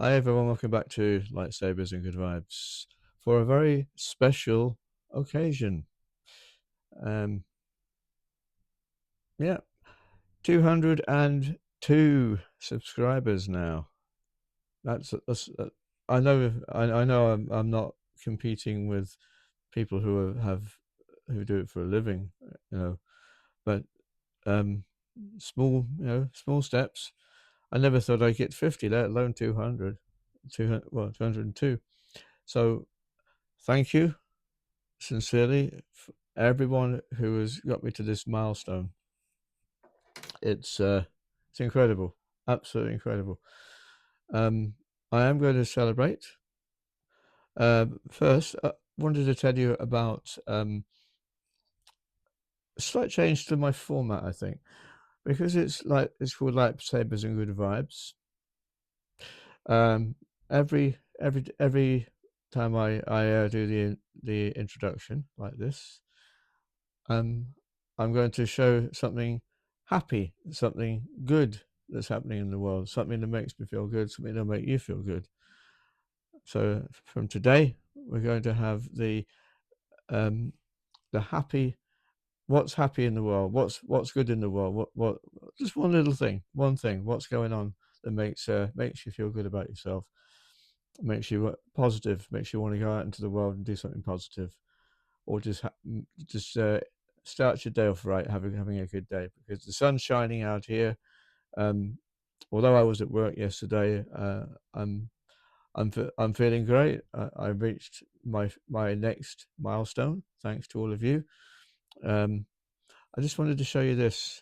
Hi everyone, welcome back to Lightsabers and Good Vibes for a very special occasion. Um, yeah, 202 subscribers now. That's I know I'm not competing with people who do it for a living, you know, but um, small steps. I never thought I'd get 50, let alone 200, 202. So thank you sincerely, everyone who has got me to this milestone. It's incredible, absolutely incredible. I am going to celebrate. First, I wanted to tell you about a slight change to my format. I think because it's called Lightsabers and Good Vibes. Um, every time I do the introduction like this, um, I'm going to show something happy, something good that's happening in the world, something that makes me feel good, something that'll make you feel good. So from today, we're going to have um, the happy, what's happy in the world, what's good in the world, what just one little thing, one thing, what's going on that makes you feel good about yourself, makes you positive, makes you want to go out into the world and do something positive, or just start your day off right, having a good day, because the sun's shining out here. Um, although I was at work yesterday, I'm feeling great. I reached my next milestone thanks to all of you. I just wanted to show you this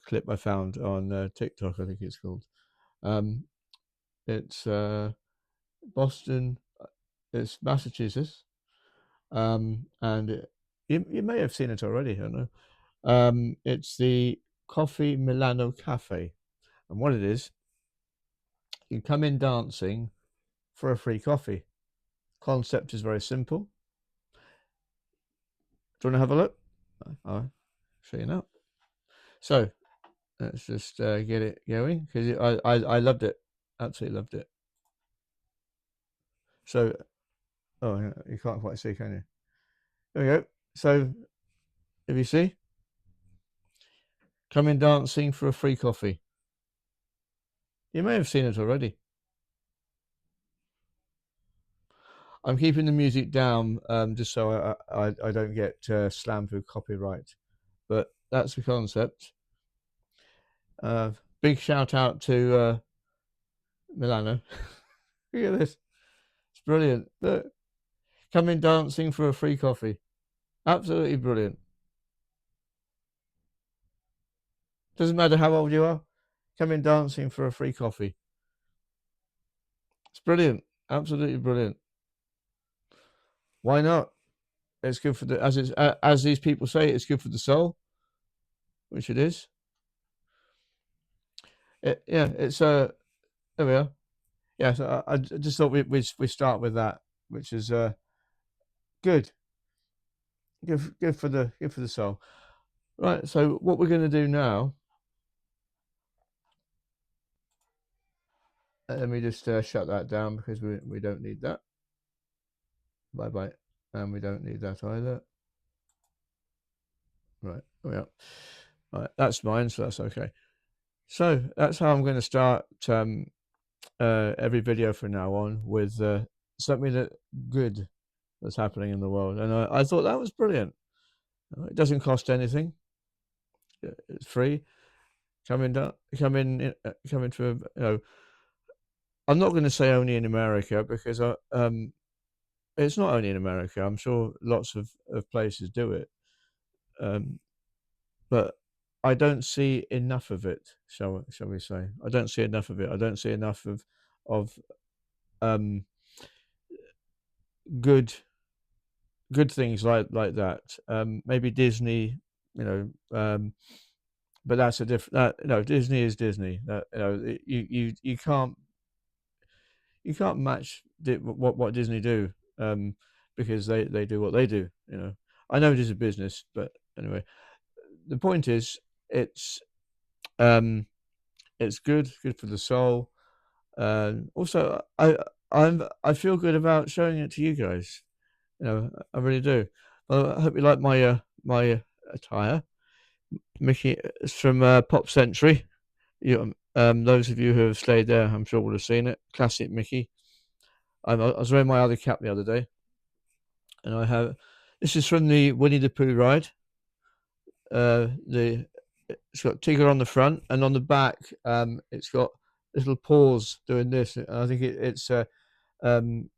clip I found on TikTok. I think it's called. Um, it's Boston. It's Massachusetts. And you may have seen it already. I don't know. It's the Coffee Milano Cafe, and what it is, you come in dancing for a free coffee. Concept is very simple. Do you want to have a look? I'll show you now. So let's just get it going, because I loved it, absolutely loved it. So you can't quite see, can you? There we go. So if you see, come in dancing for a free coffee. You may have seen it already. I'm keeping the music down just so I don't get slammed with copyright. But that's the concept. Big shout out to Milano. Look at this. It's brilliant. Look, come in dancing for a free coffee. Absolutely brilliant. Doesn't matter how old you are. Come in dancing for a free coffee. It's brilliant. Absolutely brilliant. Why not? It's good for as these people say, it's good for the soul, which it is. It's there we are. Yeah, so I just thought we start with that, which is good, good for the soul. Right. So what we're going to do now? Let me just shut that down, because we don't need that. Bye bye, and we don't need that either. Right. Yeah. Right. That's mine, so that's okay. So that's how I'm going to start every video from now on, with something that good that's happening in the world, and I thought that was brilliant. It doesn't cost anything. It's free. Come into I'm not going to say only in America, because it's not only in America. I'm sure lots of places do it, um, but I don't see enough of it. Shall we say? I don't see enough of it. I don't see enough of um, good good things like that. Maybe Disney, you know, but that's a different. Disney is Disney. You can't match what Disney do, because they do what they do. I know it is a business, but anyway, the point is, it's um, it's good for the soul. Also, I feel good about showing it to you guys. You know, I really do. Well, I hope you like my attire. Mickey, it's from Pop Century. Those of you who have stayed there, I'm sure would have seen it. Classic Mickey. I was wearing my other cap the other day, and I have. This is from the Winnie the Pooh ride. It's got Tigger on the front, and on the back, it's got little paws doing this. I think it's um,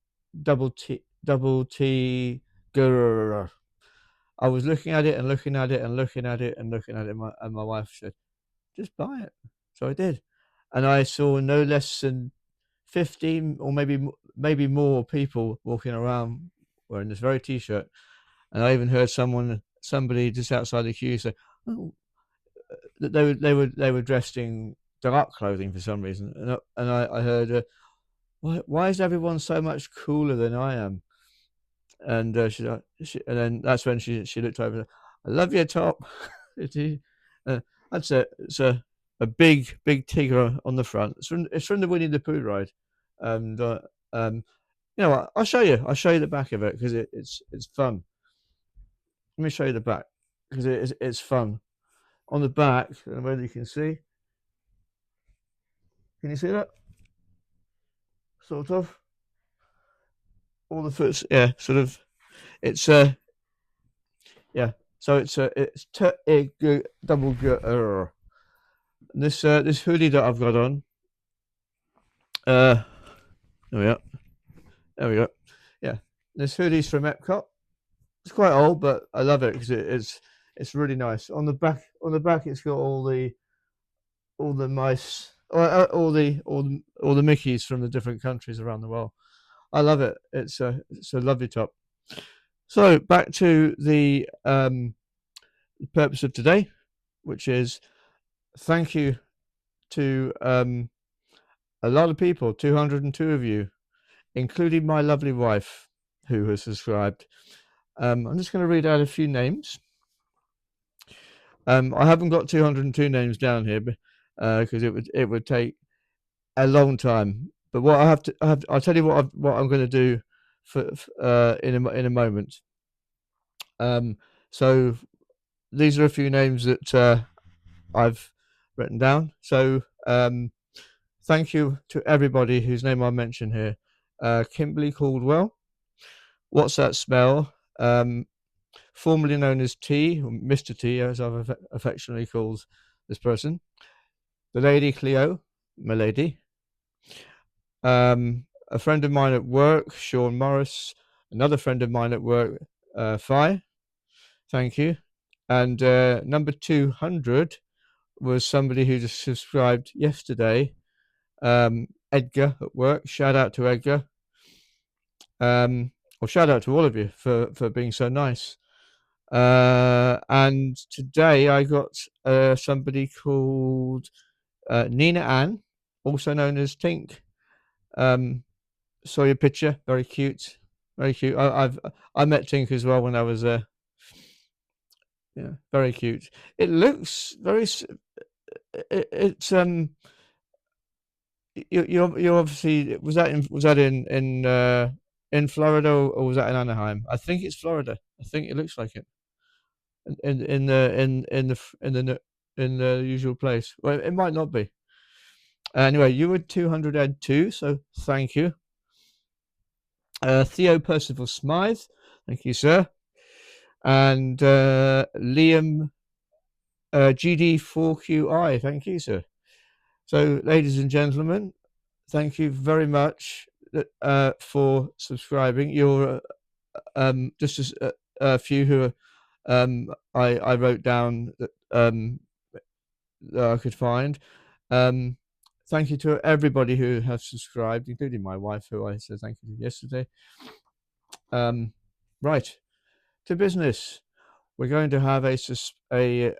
double T. Grrr. I was looking at it and looking at it and looking at it and looking at it, and my wife said, "Just buy it." So I did, and I saw no less than 15 or maybe more people walking around wearing this very T-shirt, and I even heard somebody just outside the queue say, "Oh," that they were dressed in dark clothing for some reason, and I heard, why is everyone so much cooler than I am?" And and then that's when she looked over. "I love your top." uh, that's it. It's a big tiger on the front. It's from the Winnie the Pooh ride, and um, you know what? I'll show you. I'll show you the back of it because it's fun. Let me show you the back because it's fun. On the back, I don't know whether you can see. Can you see that? Sort of. All the foots, yeah, sort of. It's yeah. So it's double g. This hoodie that I've got on. There we are. There we go. Yeah, this hoodie's from Epcot. It's quite old, but I love it because it's really nice. On the back, it's got all the mice, all the Mickeys from the different countries around the world. I love it. It's a lovely top. So back to the purpose of today, which is thank you to a lot of people, 202 of you, including my lovely wife, who has subscribed. I'm just going to read out a few names. I haven't got 202 names down here because it would take a long time. But what I'll tell you what I'm going to do in a moment. So these are a few names that I've written down. So thank you to everybody whose name I mentioned here. Kimberly Caldwell. What's that smell? Formerly known as T, or Mr. T, as I've affectionately called this person. The Lady Cleo, Milady. A friend of mine at work, Sean Morris. Another friend of mine at work, Fi. Thank you. And number 200 was somebody who just subscribed yesterday. Edgar at work. Shout out to Edgar. Or shout out to all of you for being so nice. And today I got somebody called Nina Ann, also known as Tink. Saw your picture, very cute, very cute. I met Tink as well when I was there. Yeah, very cute. It looks very. It's you obviously was that in Florida or was that in Anaheim? I think it's Florida. I think it looks like it. In the usual place. Well, it might not be. Anyway, you were 202, so thank you. Theo Percival Smythe, thank you, sir. And Liam GD4QI, thank you, sir. So, ladies and gentlemen, thank you very much for subscribing. You're just as a few who I wrote down that I could find. Thank you to everybody who has subscribed, including my wife, who I said thank you to yesterday. Right, to business. We're going to have a spray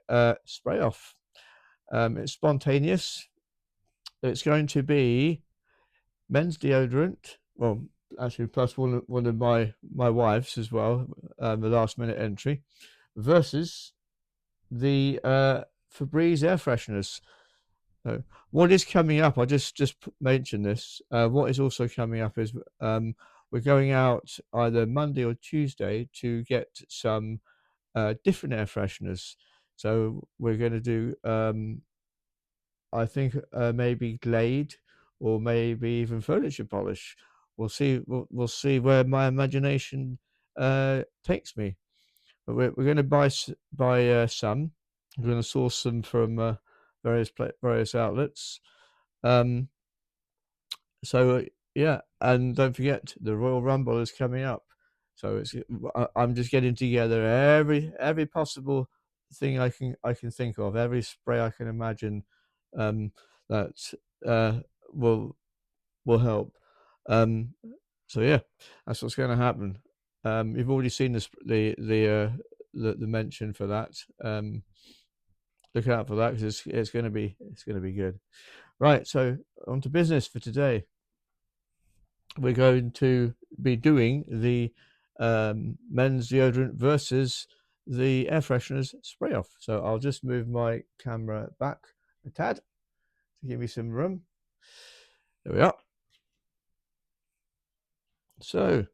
off. It's spontaneous. It's going to be men's deodorant. Well, actually, plus one of my wife's as well. The last minute entry versus the Febreze air fresheners. So what is coming up? I just mentioned this. What is also coming up is we're going out either Monday or Tuesday to get some different air fresheners. So we're going to do, I think, maybe Glade or maybe even furniture polish. We'll see. We'll see where my imagination takes me. But we're going to buy some. We're going to source some from various outlets. Um, so yeah, and don't forget the Royal Rumble is coming up. So I'm just getting together every possible thing I can think of, every spray I can imagine, that uh, will help. Um, so yeah, that's what's going to happen. You've already seen the mention for that. Look out for that because it's going to be good. Right, so on to business for today. We're going to be doing the men's deodorant versus the air fresheners spray off. So I'll just move my camera back a tad to give me some room. There we are. So,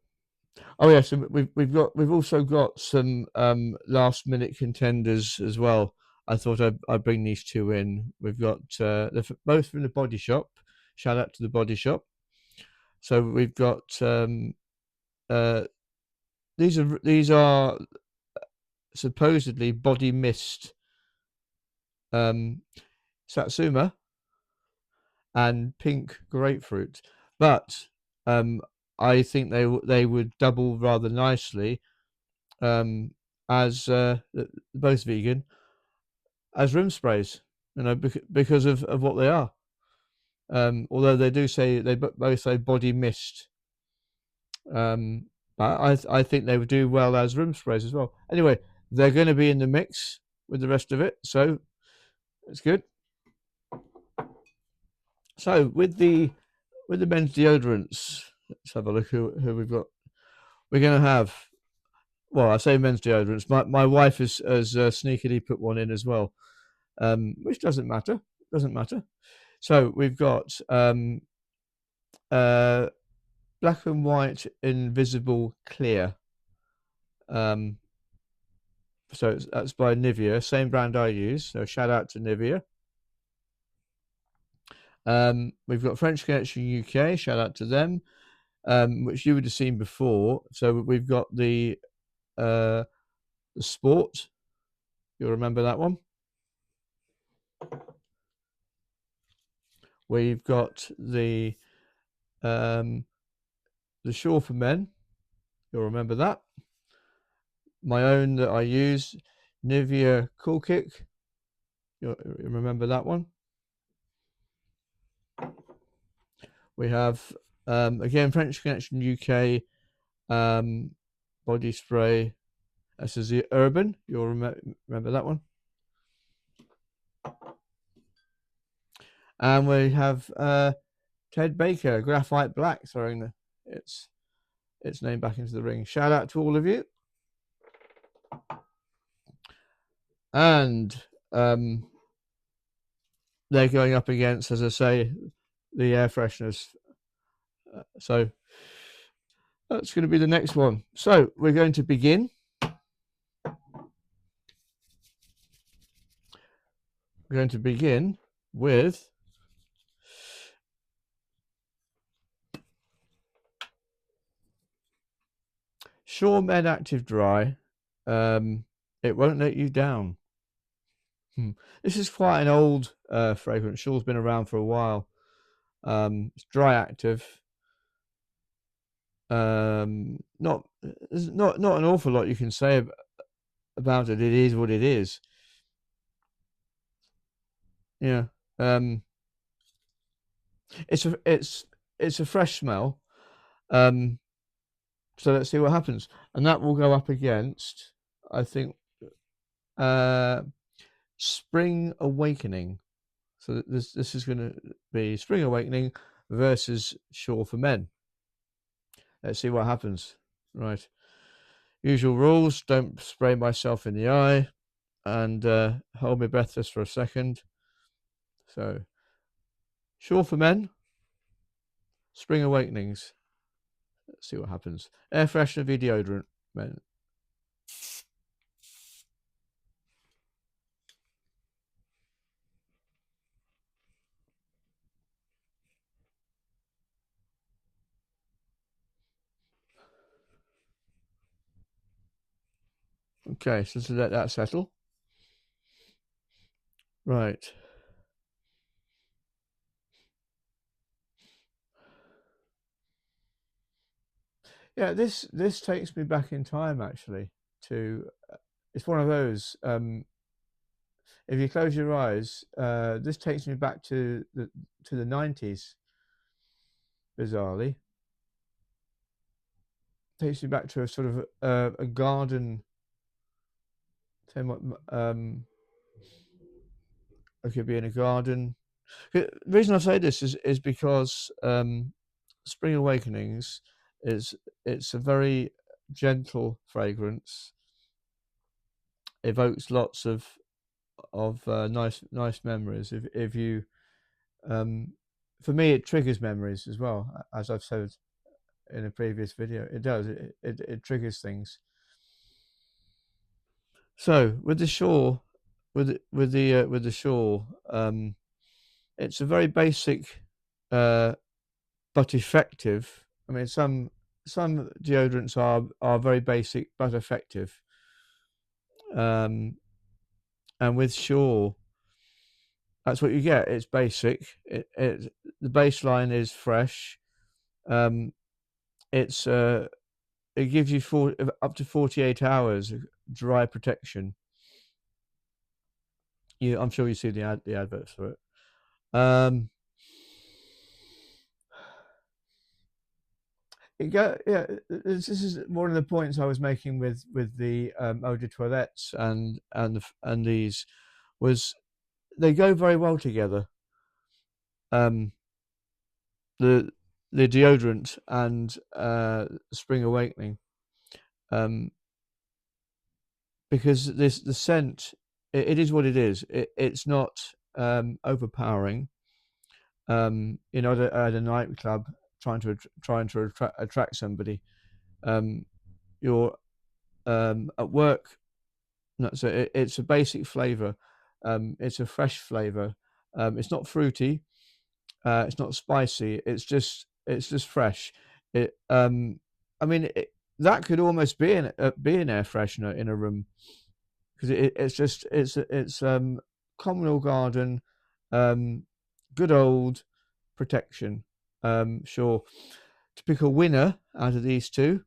oh yeah, so we've also got some last minute contenders as well. I thought I'd bring these two in. We've got they're both from the Body Shop. Shout out to the Body Shop. So we've got these are supposedly body mist, Satsuma and pink grapefruit, but I think they would double rather nicely, as both vegan, as room sprays, because of what they are. Although they do say they both say body mist, but I think they would do well as room sprays as well. Anyway, they're going to be in the mix with the rest of it, so it's good. So with the men's deodorants, let's have a look who we've got. We're going to have, well, I say men's deodorants. My wife has sneakily put one in as well, which doesn't matter. Doesn't matter. So we've got black and white invisible clear. So that's by Nivea, same brand I use. So shout out to Nivea. We've got French Connection UK. Shout out to them, which you would have seen before. So we've got the Sport. You'll remember that one. We've got the Shore for Men. You'll remember that. My own that I use, Nivea Cool Kick. You'll remember that one. We have again French Connection UK body spray. This is the Urban. You'll remember that one. And we have Ted Baker Graphite Black throwing its name back into the ring. Shout out to all of you. And they're going up against, as I say, the air fresheners. So that's going to be the next one. So we're going to begin. We're going to begin with Shore Men Active Dry. It won't let you down. This is quite an old fragrance. Shore's been around for a while. It's dry active. There's not an awful lot you can say about it. It is what it is. Yeah. It's a fresh smell. So let's see what happens, and that will go up against, I think, Spring Awakening. So this is going to be Spring Awakening versus Shore for Men. Let's see what happens. Right. Usual rules: don't spray myself in the eye, and hold my breath just for a second. So Sure for Men, Spring Awakenings. Let's see what happens. Air freshener v deodorant, men. Okay, so to let that settle. Right. Yeah, this takes me back in time actually to it's one of those if you close your eyes, this takes me back to the 90s, bizarrely. Takes me back to a sort of a garden. I could be in a garden. The reason I say this is because Spring Awakenings is it's a very gentle fragrance, evokes lots of nice memories. If you for me it triggers memories as well, as I've said in a previous video. It does. It triggers things. So with the Shore, with the Shore, it's a very basic but effective. I mean, some deodorants are very basic but effective. And with Shore, that's what you get. It's basic. The baseline is fresh. It's it gives you up to 48 hours of dry protection. I'm sure you see the adverts for it. Yeah. This is one of the points I was making with the eau de toilettes and these was they go very well together. The deodorant and Spring Awakening, because the scent it is what it is. It's not overpowering. At a nightclub trying to attract somebody. You're at work. No, so it's a basic flavor. It's a fresh flavor. It's not fruity. It's not spicy. It's just fresh. It. I mean, that could almost be an air freshener in a room because it's communal garden, good old protection. Sure. To pick a winner out of these two,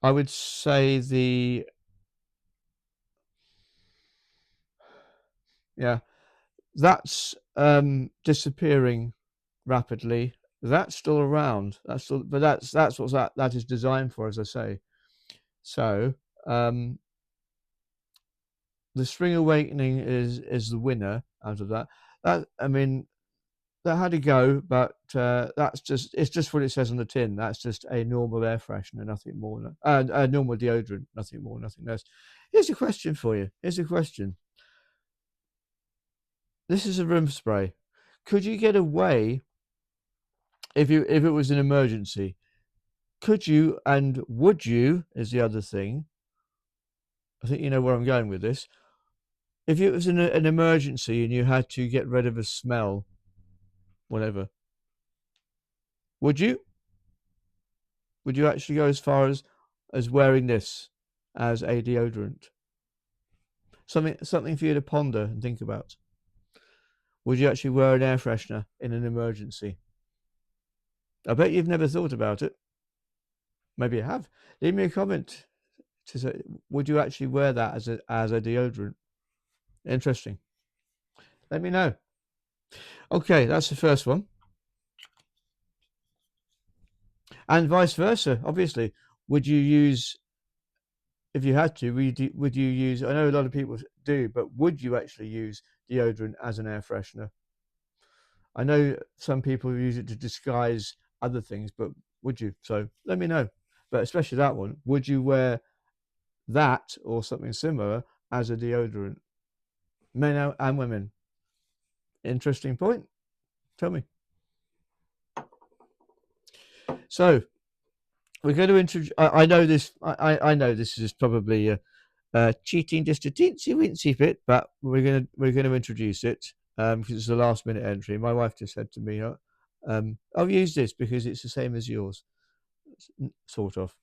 I would say that's disappearing rapidly. That's still around. But that's what that is designed for, as I say. So the Spring Awakening is the winner out of that. I mean, that had to go, but it's just what it says on the tin. That's just a normal air freshener, nothing more. A normal deodorant, nothing more, nothing less. Here's a question for you. Here's a question. This is a room spray. Could you get away if it was an emergency? Could you and would you is the other thing. I think you know where I'm going with this. If it was an emergency and you had to get rid of a smell, whatever, would you? Would you actually go as far as wearing this as a deodorant? Something for you to ponder and think about. Would you actually wear an air freshener in an emergency? I bet you've never thought about it. Maybe you have. Leave me a comment to say, would you actually wear that as a deodorant? Interesting. Let me know. Okay, that's the first one. And vice versa, obviously. Would you use, if you had to, would you use, I know a lot of people do, but would you actually use deodorant as an air freshener? I know some people use it to disguise other things, but would you? So let me know. But especially that one, would you wear that or something similar as a deodorant, men and women. Interesting point. Tell me. So we're going to introduce. I know this. I know this is probably cheating just a teensy weensy bit, but we're gonna introduce it because it's a last minute entry. My wife just said to me, "I'll use this because it's the same as yours, sort of."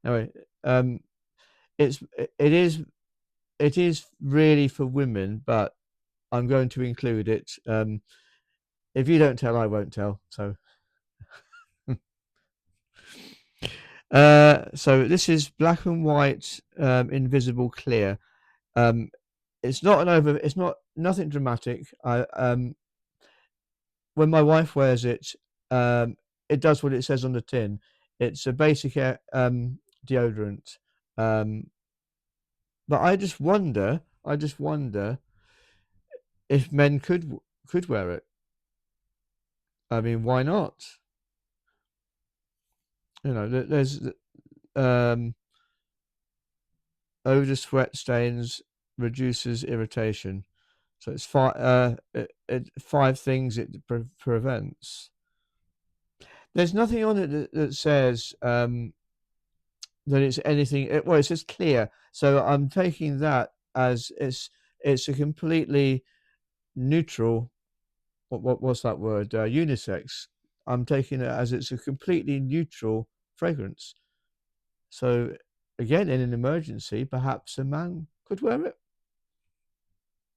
Anyway, um, it is really for women, but I'm going to include it. If you don't tell, I won't tell. So, so this is black and white, invisible clear. It's not it's not nothing dramatic. When my wife wears it, it does what it says on the tin. It's a basic deodorant. Um, but I just wonder if men could wear it. I mean, why not? You know, there's um, odor sweat stains reduces irritation. So it's five things it prevents. There's nothing on it that says that it's anything. Well, it says clear, so I'm taking that as it's a completely neutral. What's that word? Unisex. I'm taking it as it's a completely neutral fragrance. So again, in an emergency, perhaps a man could wear it.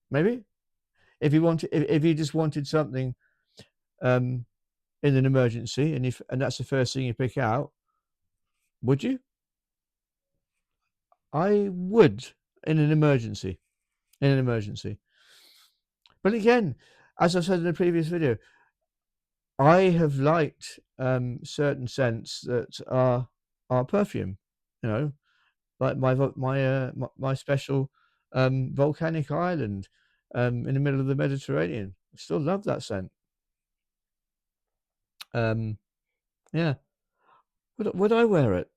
Maybe if he just wanted something in an emergency, and that's the first thing you pick out, would you? I would in an emergency. In an emergency. But again, as I've said in the previous video, I have liked certain scents that are perfume. You know, like my special volcanic island in the middle of the Mediterranean. I still love that scent. Yeah. Would I wear it?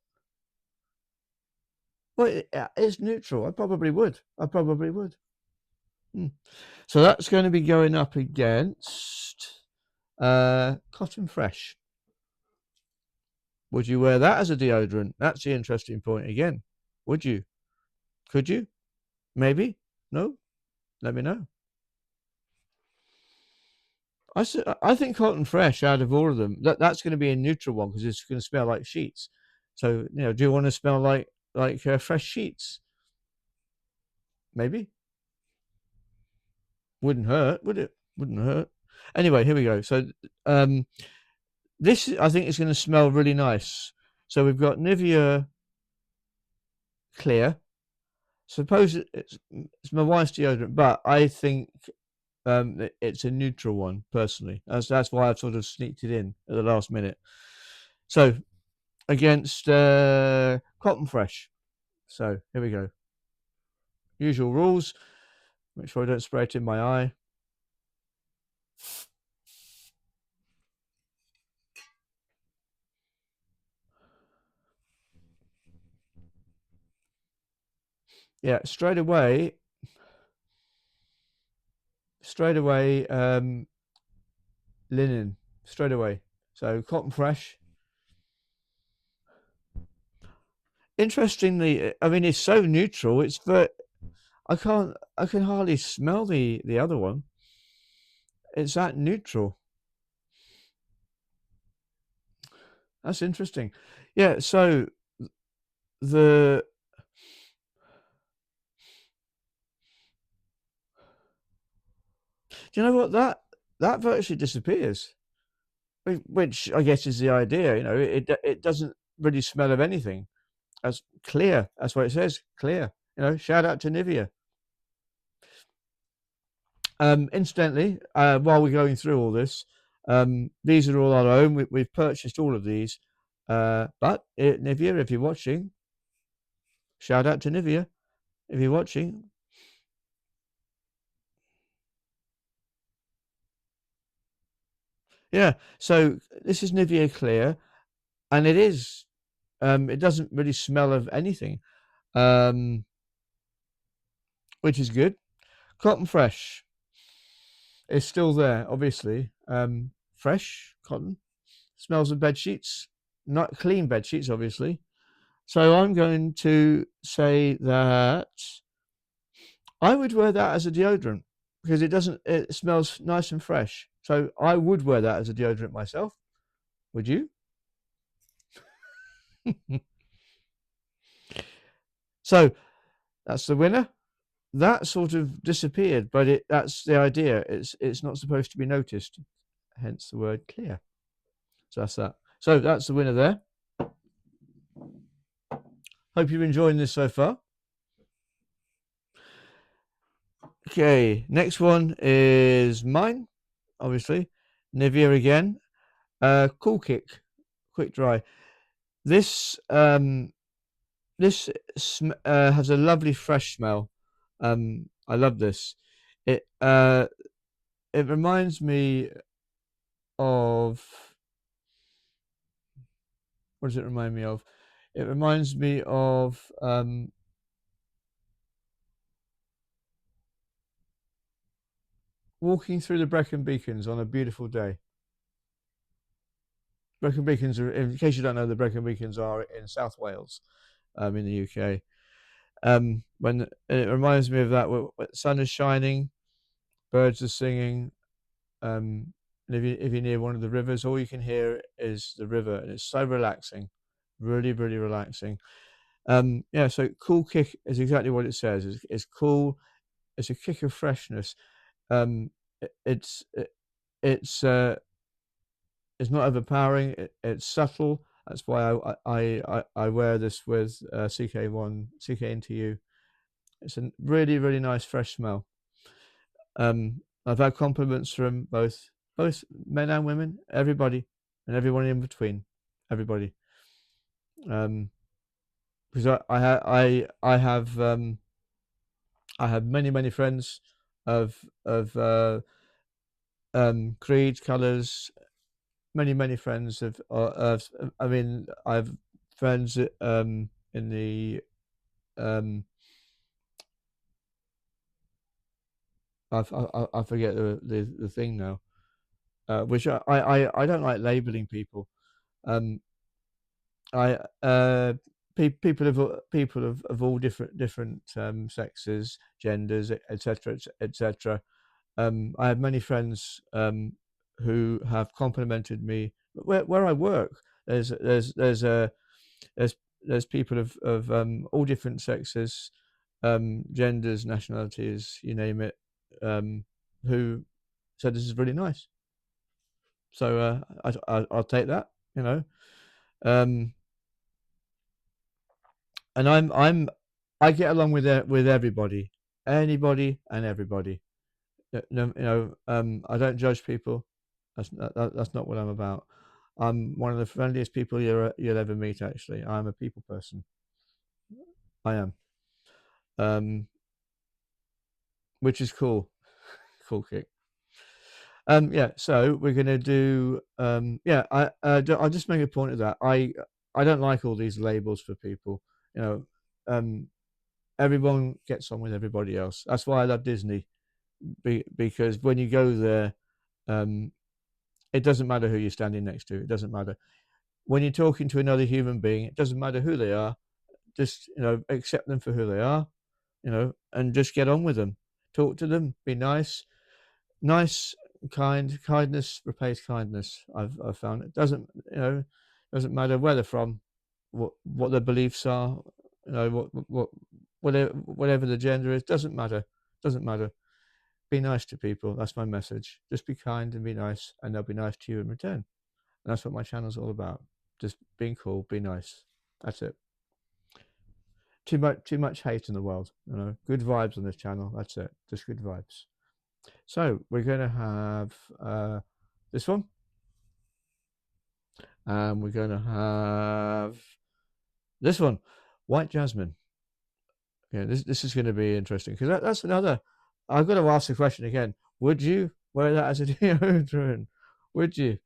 Well, it's neutral. I probably would. I probably would. So that's going to be going up against Cotton Fresh. Would you wear that as a deodorant? That's the interesting point again. Would you? Could you? Maybe? No? Let me know. I think Cotton Fresh, out of all of them, that's going to be a neutral one because it's going to smell like sheets. So, do you want to smell like fresh sheets? Maybe. Wouldn't hurt, would it? Wouldn't hurt. Anyway, here we go. So, this I think is going to smell really nice. So we've got Nivea Clear. Suppose it's my wife's deodorant, but I think it's a neutral one personally. That's why I've sort of sneaked it in at the last minute. So against Cotton Fresh. So here we go. Usual rules. Make sure I don't spray it in my eye. Yeah, straight away. Linen. Straight away. So Cotton Fresh. Interestingly, I mean, it's so neutral. I can hardly smell the other one. It's that neutral. That's interesting. Yeah. So the do you know what that virtually disappears, which I guess is the idea. It doesn't really smell of anything. That's clear. That's what it says. Clear. Shout out to Nivea. Incidentally, while we're going through all this, these are all our own. We've purchased all of these. But Nivea, if you're watching, shout out to Nivea. If you're watching, yeah. So this is Nivea Clear, and it doesn't really smell of anything. which is good. Cotton Fresh is still there, obviously. Fresh cotton, smells of bed sheets, not clean bed sheets, obviously. So I'm going to say that I would wear that as a deodorant because it smells nice and fresh. So I would wear that as a deodorant myself. Would you? So that's the winner. That sort of disappeared, but that's the idea. It's not supposed to be noticed, hence the word clear. So that's that. So that's the winner there. Hope you're enjoying this so far. Okay, next one is mine, obviously. Nivea again. Cool Kick, quick dry. This this has a lovely fresh smell. I love this. It it reminds me of, what does it remind me of? It reminds me of walking through the Brecon Beacons on a beautiful day. Brecon Beacons are, in case you don't know, the Brecon Beacons are in South Wales, in the UK. When it reminds me of that, when the sun is shining, birds are singing, and if you're near one of the rivers, all you can hear is the river, and it's so relaxing, really, really relaxing. Yeah, so Cool Kick is exactly what it says. It's cool. It's a kick of freshness. Um, it's it's not overpowering. It's subtle. That's why I wear this with CK1 CK It's a really, really nice fresh smell. I've had compliments from both men and women, everybody, and everyone in between, everybody. Because I have many friends of creeds, colours, many friends of I mean I've friends in the um I forget the thing now, which I don't like labeling people. Um, I people of all different sexes, genders, etc. etc. I have many friends who have complimented me where I work. There's there's people of all different sexes, genders, nationalities, you name it, who said this is really nice. So I'll take that, you know. Um, and I get along with everybody, anybody and everybody. No, you know, I don't judge people. That's not what I'm about. I'm one of the friendliest people you'll ever meet. Actually, I'm a people person. I am, um, which is cool. Cool kick. Yeah. So we're gonna do. Yeah. I'll just make a point of that. I don't like all these labels for people. You know, everyone gets on with everybody else. That's why I love Disney, because when you go there, um, it doesn't matter who you're standing next to. It doesn't matter when you're talking to another human being. It doesn't matter who they are. Just accept them for who they are. And just get on with them. Talk to them. Be nice. Nice, kind. Kindness replace kindness. I've found it doesn't matter where they're from, what their beliefs are. What whatever the gender is, doesn't matter. Doesn't matter. Be nice to people. That's my message. Just be kind and be nice, and they'll be nice to you in return. And that's what my channel's all about. Just being cool, be nice. That's it. Too much hate in the world. Good vibes on this channel. That's it. Just good vibes. So we're gonna have this one, and we're gonna have this one, White Jasmine. Yeah, this is going to be interesting because that's another. I've got to ask the question again. Would you wear that as a deodorant? Would you?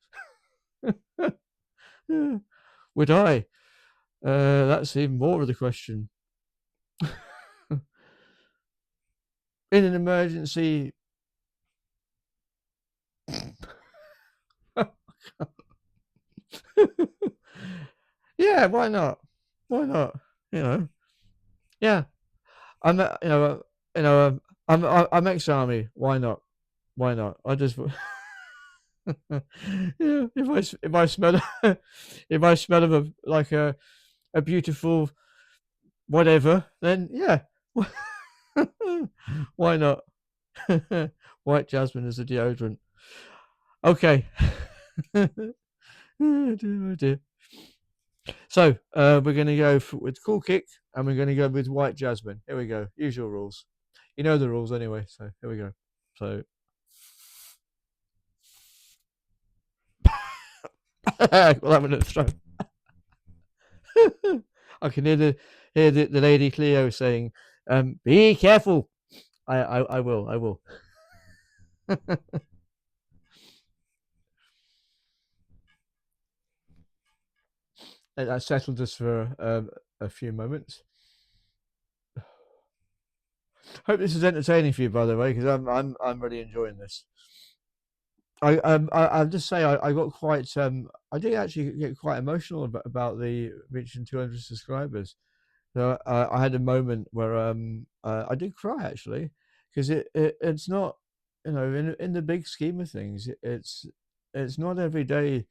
Would I? That's even more of the question. in an emergency. Yeah, why not? Why not? You know, yeah. I'm, I'm ex-army. Why not? Why not? I just, yeah. If I smell, if I smell of like a beautiful whatever, then yeah, why not? White jasmine as a deodorant. Okay. Oh dear, oh dear. So we're going to go with Cool Kick, and we're going to go with White Jasmine. Here we go. Usual rules. You know the rules anyway. So here we go. So we'll have a throw. I can hear the lady Cleo saying, "Be careful." I will. I will. That settled us for a few moments. Hope this is entertaining for you, by the way, because I'm really enjoying this. I'll just say I got quite I did actually get quite emotional about the reaching 200 subscribers. So I had a moment where I did cry actually, because it's not, in the big scheme of things, it's not every day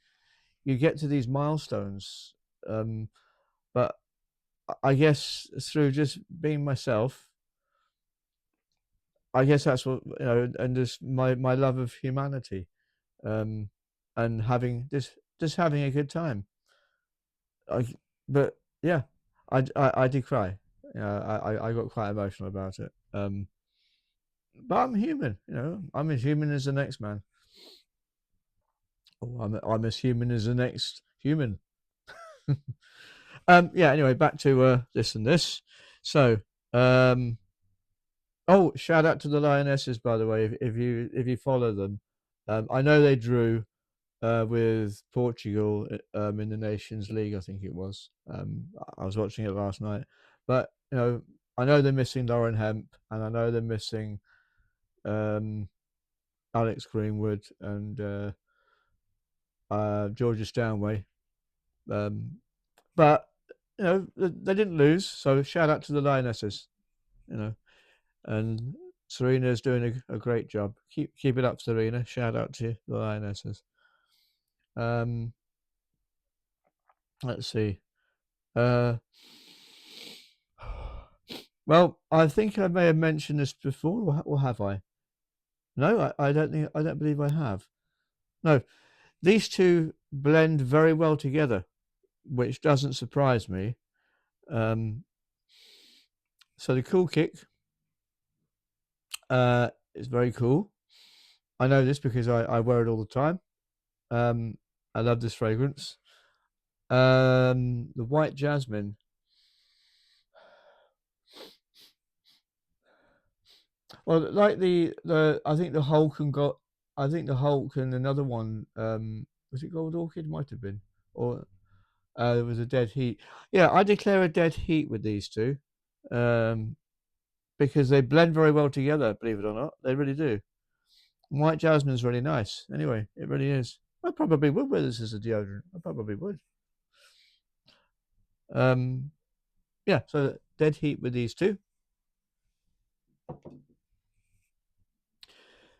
you get to these milestones. Um, but I guess through just being myself, I guess that's what, and just my love of humanity, um, and having just having a good time. I, but yeah, I did cry. I got quite emotional about it. But I'm human, I'm as human as the next man. Oh, I'm as human as the next human. Yeah. Anyway, back to this and this. So, um, oh, shout out to the Lionesses, by the way. If you follow them, I know they drew with Portugal in the Nations League. I think it was. I was watching it last night, but I know they're missing Lauren Hemp, and I know they're missing um, Alex Greenwood and Georgia Stanway. Um, but they didn't lose, so shout out to the Lionesses. You know, and Serena's doing a great job. Keep it up, Serena. Shout out to the Lionesses. Um, let's see. Uh, well, I think I may have mentioned this before, or have I? No, I don't think. I don't believe I have. No, these two blend very well together, which doesn't surprise me. Um, so the Cool Kick is very cool. I know this because I wear it all the time. I love this fragrance. The White Jasmine. Well, like I think the Hulk and got. I think the Hulk and another one. Was it Gold Orchid? Might have been, or there was a Dead Heat. Yeah, I declare a dead heat with these two, um, because they blend very well together. Believe it or not, they really do. White Jasmine's really nice. Anyway, it really is. I probably would wear this as a deodorant. I probably would. Um, yeah. So dead heat with these two.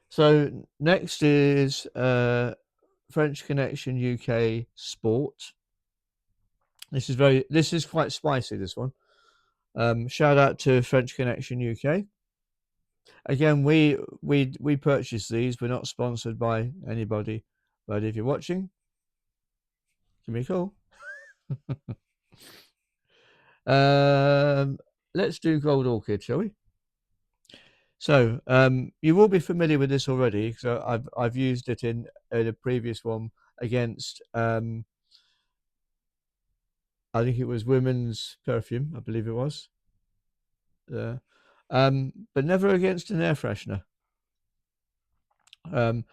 So next is French Connection UK Sport. This is quite spicy, this one. Shout out to French Connection UK. Again, we purchase these. We're not sponsored by anybody, but if you're watching, give me a call. Um, let's do Gold Orchid, shall we? So you will be familiar with this already because I've used it in a previous one against I think it was women's perfume, I believe it was. Yeah. But never against an air freshener. Um,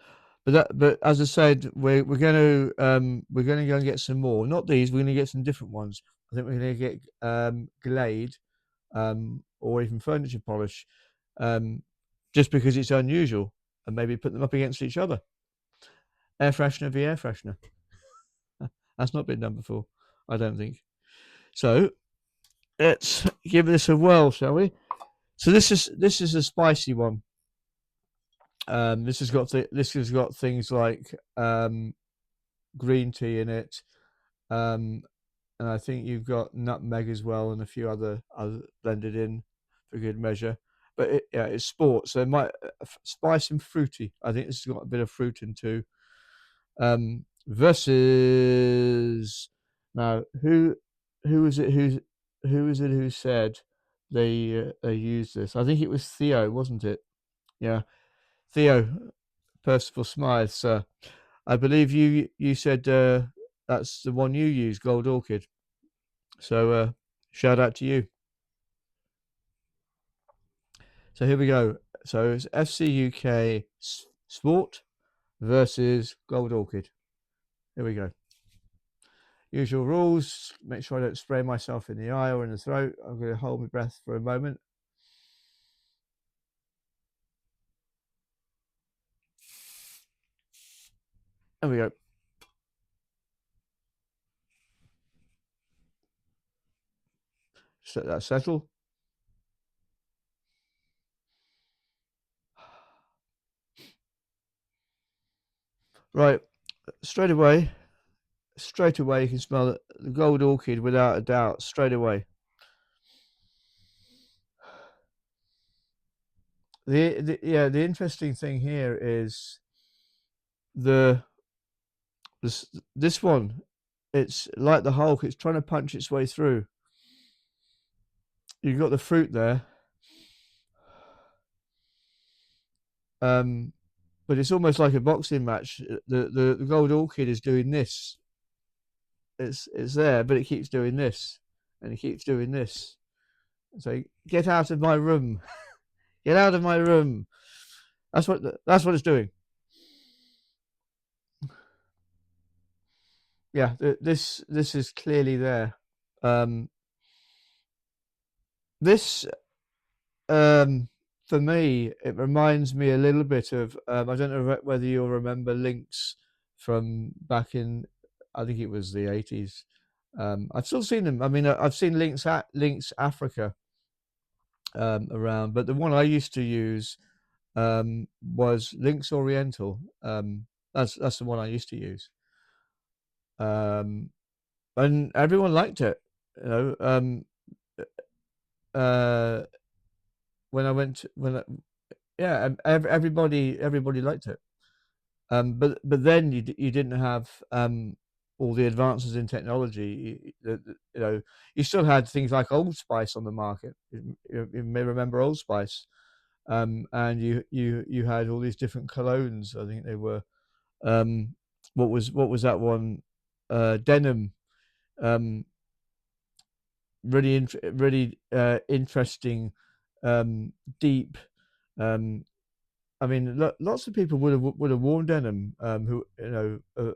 but as I said, we're going to go and get some more. Not these. We're going to get some different ones. I think we're going to get Glade, or even furniture polish. Um, just because it's unusual, and maybe put them up against each other. Air freshener v air freshener. That's not been done before, I don't think. So let's give this a whirl, shall we? So this is a spicy one. This has got things like green tea in it, and I think you've got nutmeg as well, and a few other blended in for good measure. But it's sport, so it might spice and fruity. I think this has got a bit of fruit in too. Versus now, who is it? Who is it who said they used this? I think it was Theo, wasn't it? Yeah, Theo Percival Smythe, sir. I believe you said that's the one you use, Gold Orchid. So shout out to you. So here we go. So it's FC UK Sport versus Gold Orchid. Here we go. Usual rules. Make sure I don't spray myself in the eye or in the throat. I'm going to hold my breath for a moment. There we go. Let that settle. Right, straight away you can smell the Gold Orchid without a doubt, straight away. The interesting thing here is this one. It's like the Hulk, it's trying to punch its way through. You've got the fruit there. But it's almost like a boxing match. The Gold Orchid is doing this. It's there, but it keeps doing this, and it keeps doing this. So get out of my room, get out of my room. That's what it's doing. Yeah, this is clearly there. This for me, it reminds me a little bit of I don't know whether you'll remember Lynx from back in, I think it was the 80s. I've still seen them. I mean, I've seen Lynx Africa around, but the one I used to use was Lynx Oriental. That's the one I used to use, and everyone liked it. You know, when I went yeah, everybody liked it. But then you didn't have all the advances in technology. You know, you still had things like Old Spice on the market. You may remember Old Spice, and you had all these different colognes. I think they were what was that one? Denim. Um, really interesting, deep. I mean, lots of people would have worn denim, who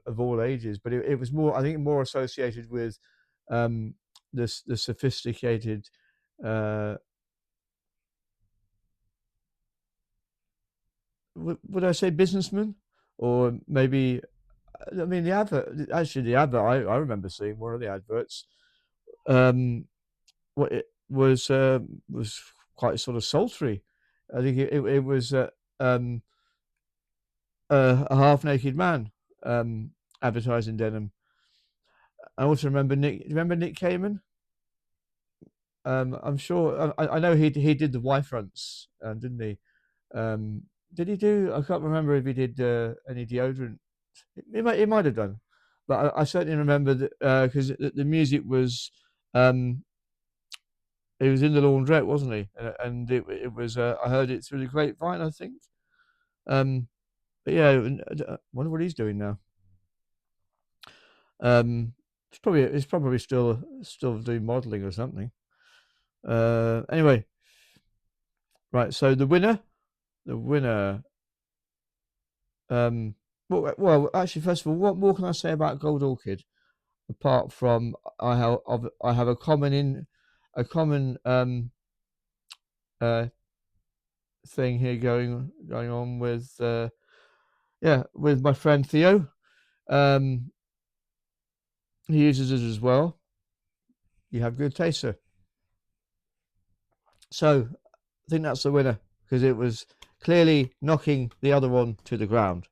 of all ages, but it was more, I think, more associated with um, the sophisticated. Uh, would I say businessman, or maybe? I mean, the advert. Actually, the advert I remember seeing one of the adverts. What it was quite sort of sultry. I think it was um, a half naked man advertising denim. I also remember Nick. Remember Nick Kamen? I'm sure. I know he did the Y fronts, didn't he? Did he do? I can't remember if he did any deodorant. He might have done, but I certainly remember that because the music was. He was in the laundrette, wasn't he? And it was. I heard it through the grapevine, I think. But yeah, I wonder what he's doing now. He's probably still doing modelling or something. Anyway, right. So the winner. Well, actually, first of all, what more can I say about Gold Orchid apart from I have a common uh, thing here going on with with my friend Theo. He uses it as well. You have good taste, sir. So I think that's the winner because it was clearly knocking the other one to the ground.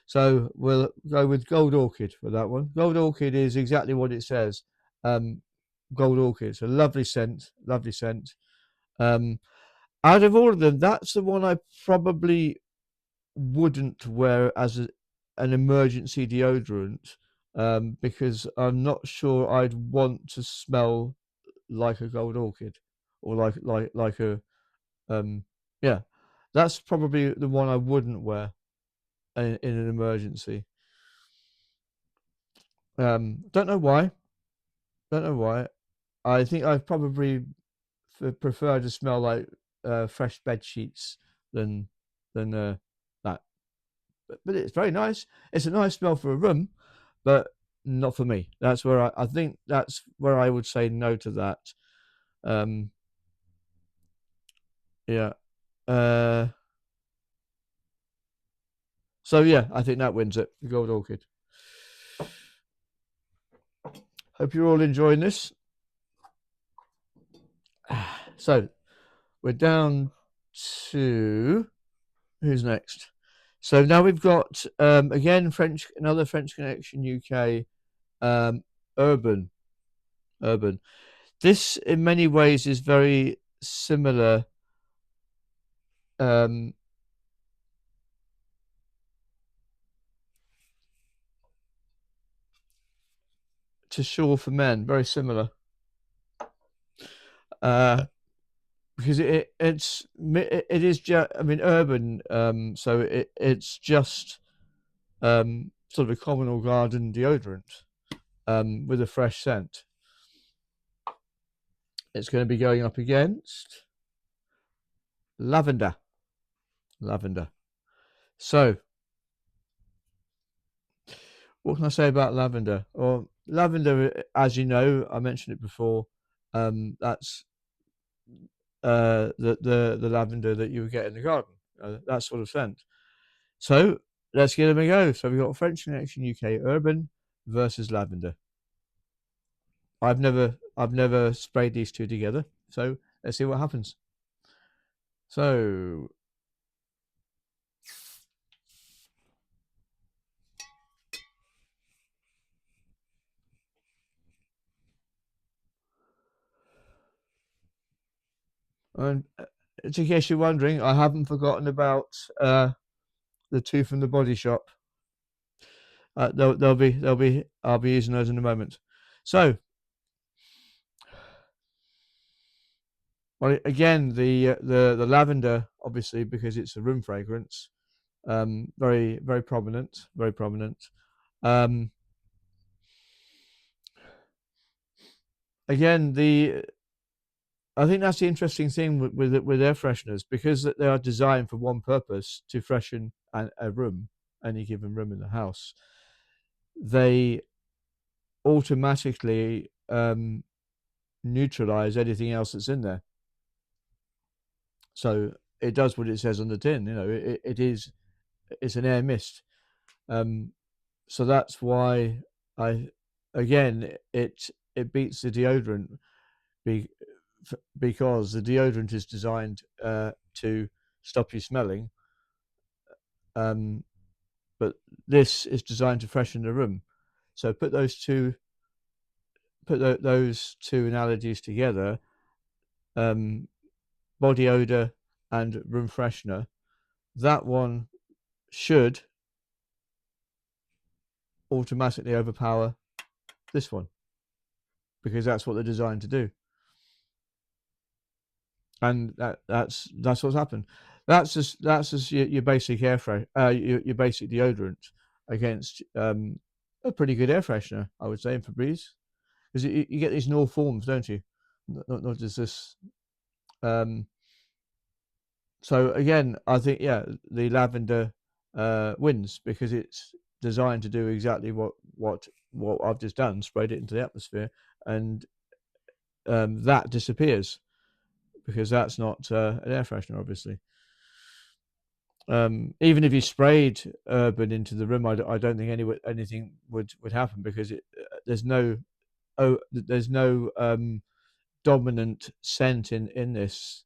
So we'll go with Gold Orchid for that one. Gold Orchid is exactly what it says. Gold Orchid. It's a lovely scent, lovely scent. Out of all of them, that's the one I probably wouldn't wear as an emergency deodorant because I'm not sure I'd want to smell like a Gold Orchid or like a yeah. That's probably the one I wouldn't wear in an emergency. Don't know why. Don't know why. I think I probably prefer to smell like fresh bed sheets than that. But it's very nice. It's a nice smell for a room, but not for me. That's where I think that's where I would say no to that. Um, yeah. Uh, so yeah, I think that wins it. The Gold Orchid. Hope you're all enjoying this. So we're down to who's next? So now we've got again another French Connection UK, Urban. Urban. This in many ways is very similar to Shaw for Men. Very similar. Because it is just, I mean, Urban. So it's just sort of a communal garden deodorant with a fresh scent. It's going to be going up against Lavender. Lavender. So, what can I say about lavender? Well, lavender, as you know, I mentioned it before. That's the lavender that you would get in the garden. That sort of scent. So let's give them a go. So we've got French Connection UK Urban versus Lavender. I've never sprayed these two together. So let's see what happens. So and in case you're wondering, I haven't forgotten about the two from the Body Shop. They'll be I'll be using those in a moment. So, well, again, the lavender, obviously, because it's a room fragrance, very prominent, very prominent. Again, I think that's the interesting thing with air fresheners because they are designed for one purpose to freshen a room, any given room in the house. They automatically neutralize anything else that's in there. So it does what it says on the tin. You know, it's an air mist. So that's why it beats the deodorant because the deodorant is designed to stop you smelling, but this is designed to freshen the room. So put those two analogies together, body odor and room freshener. That one should automatically overpower this one because that's what they're designed to do. And that's what's happened. That's just your basic your basic deodorant against a pretty good air freshener, I would say, in Febreze, because you get these in all forms, don't you? Not just this. So again, I think the lavender wins because it's designed to do exactly what I've just done, sprayed it into the atmosphere, and that disappears because that's not an air freshener, obviously. Even if you sprayed urban into the room, I don't think anything would happen, because there's no dominant scent in this,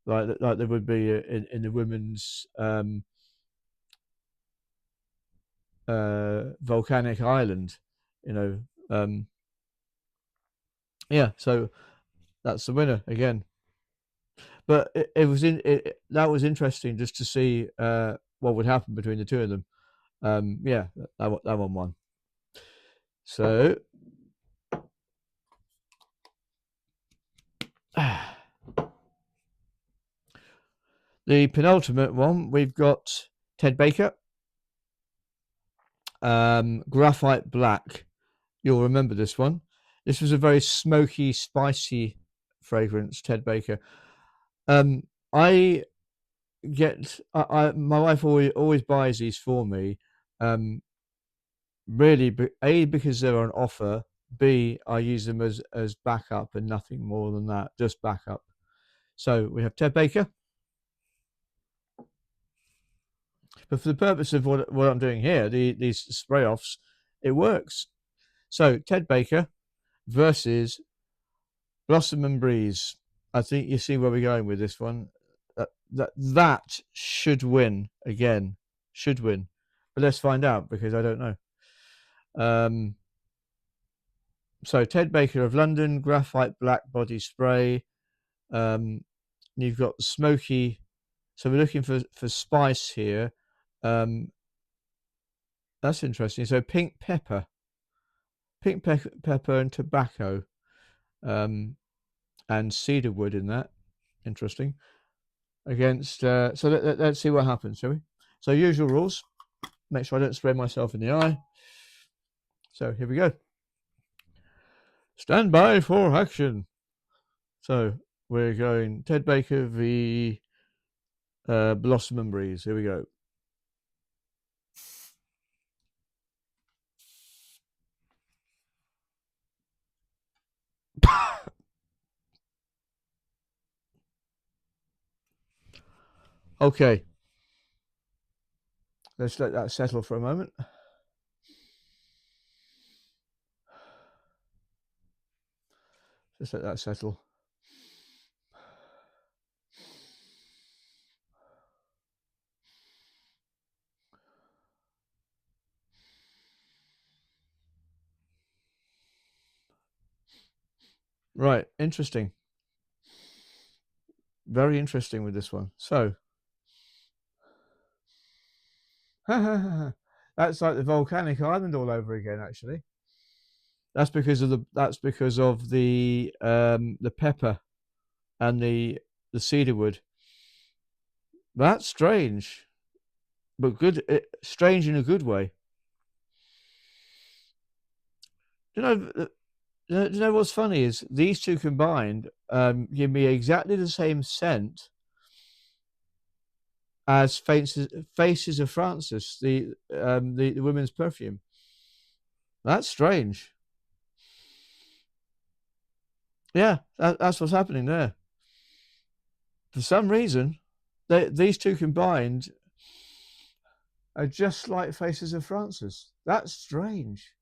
like there would be in the women's volcanic island, you know. Yeah, so that's the winner again. But that was interesting just to see what would happen between the two of them. Yeah, that one won. So the penultimate one, we've got Ted Baker, Graphite Black. You'll remember this one. This was a very smoky, spicy fragrance, Ted Baker. I my wife always buys these for me. Really, A, because they're on offer. B, I use them as backup and nothing more than that, just backup. So we have Ted Baker. But for the purpose of what I'm doing here, these spray offs, it works. So Ted Baker versus Blossom and Breeze. I think you see where we're going with this one. That should win again. Should win. But let's find out, because I don't know. So Ted Baker of London, Graphite Black Body Spray. You've got smoky. So we're looking for spice here. That's interesting. So pink pepper and tobacco, and cedarwood in that. Interesting. Against so let's see what happens, shall we? So usual rules. Make sure I don't spray myself in the eye. So here we go. Stand by for action. So we're going Ted Baker v Blossom and Breeze. Here we go. Okay. Let's let that settle for a moment. Just let that settle. Right, interesting. Very interesting with this one. So, that's like the volcanic island all over again. Actually, that's because of the pepper and the cedarwood. That's strange, but good. Strange in a good way. Do you know what's funny is these two combined give me exactly the same scent as Faces of Francis, the women's perfume. That's strange. Yeah, that's what's happening there. For some reason, these two combined are just like Faces of Francis. That's strange.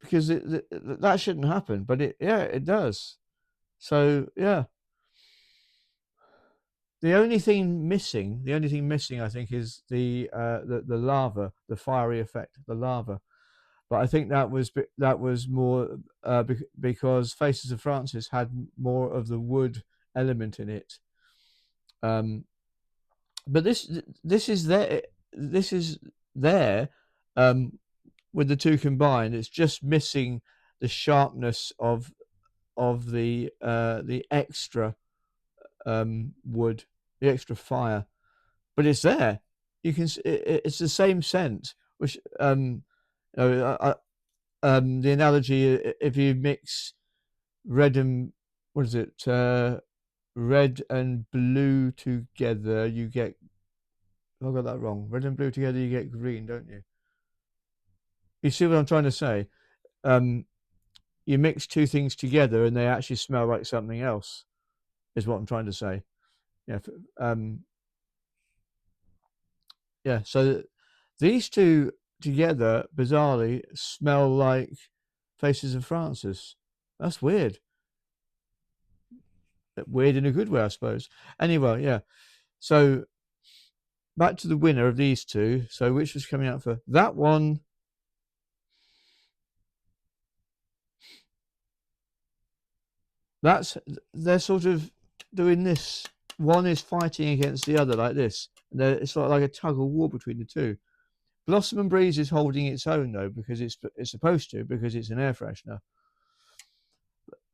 Because that shouldn't happen, but it does. So yeah, the only thing missing, I think, is the lava, the fiery effect, the lava. But I think that was more because Faces of Francis had more of the wood element in it. But this is there. This is there. With the two combined, it's just missing the sharpness of the extra wood, the extra fire. But it's there. You can. It's the same scent, which the analogy, if you mix red and what is it, red and blue together, you get. I got that wrong. Red and blue together, you get green, don't you? You see what I'm trying to say? Um, you mix two things together and they actually smell like something else, is what I'm trying to say. Yeah. Yeah. So these two together, bizarrely, smell like Faces of Francis. That's weird. Weird in a good way, I suppose. Anyway, yeah. So back to the winner of these two. So which was coming out for that one? That's they're sort of doing this. One is fighting against the other like this. It's sort of like a tug of war between the two. Blossom and Breeze is holding its own though because it's supposed to, because it's an air freshener.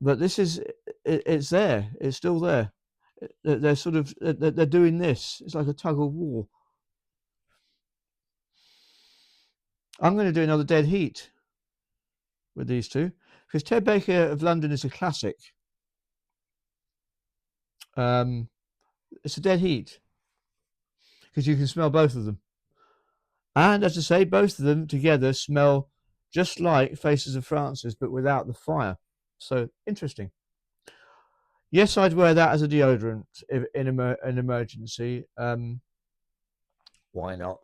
But this is it's there. It's still there. They're sort of they're doing this. It's like a tug of war. I'm going to do another Dead Heat with these two because Ted Baker of London is a classic. It's a Dead Heat because you can smell both of them. And as I say, both of them together smell just like Faces of Francis, but without the fire. So interesting. Yes, I'd wear that as a deodorant in an emergency. Why not?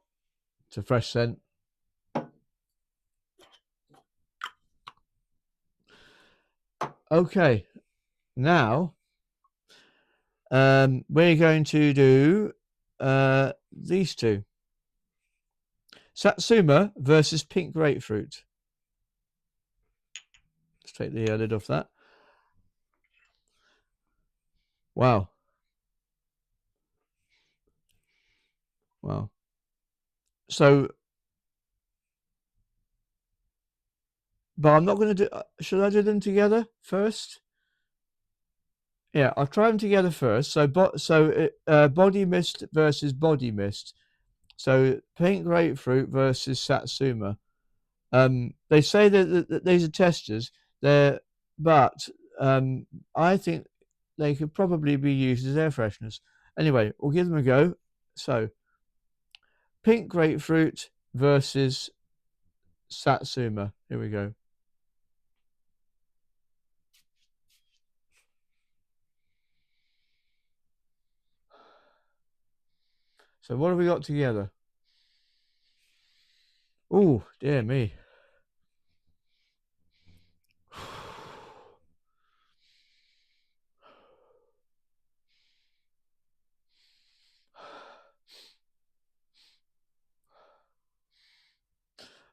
It's a fresh scent. Okay, now we're going to do these two. Satsuma versus Pink Grapefruit. Let's take the lid off that. Wow. Wow. So, but I'm not going to do. Should I do them together first? Yeah, I'll try them together first. So, Body Mist versus Body Mist. So, Pink Grapefruit versus Satsuma. They say that these are testers. But I think they could probably be used as air fresheners. Anyway, we'll give them a go. So, Pink Grapefruit versus Satsuma. Here we go. So, what have we got together? Oh, dear me.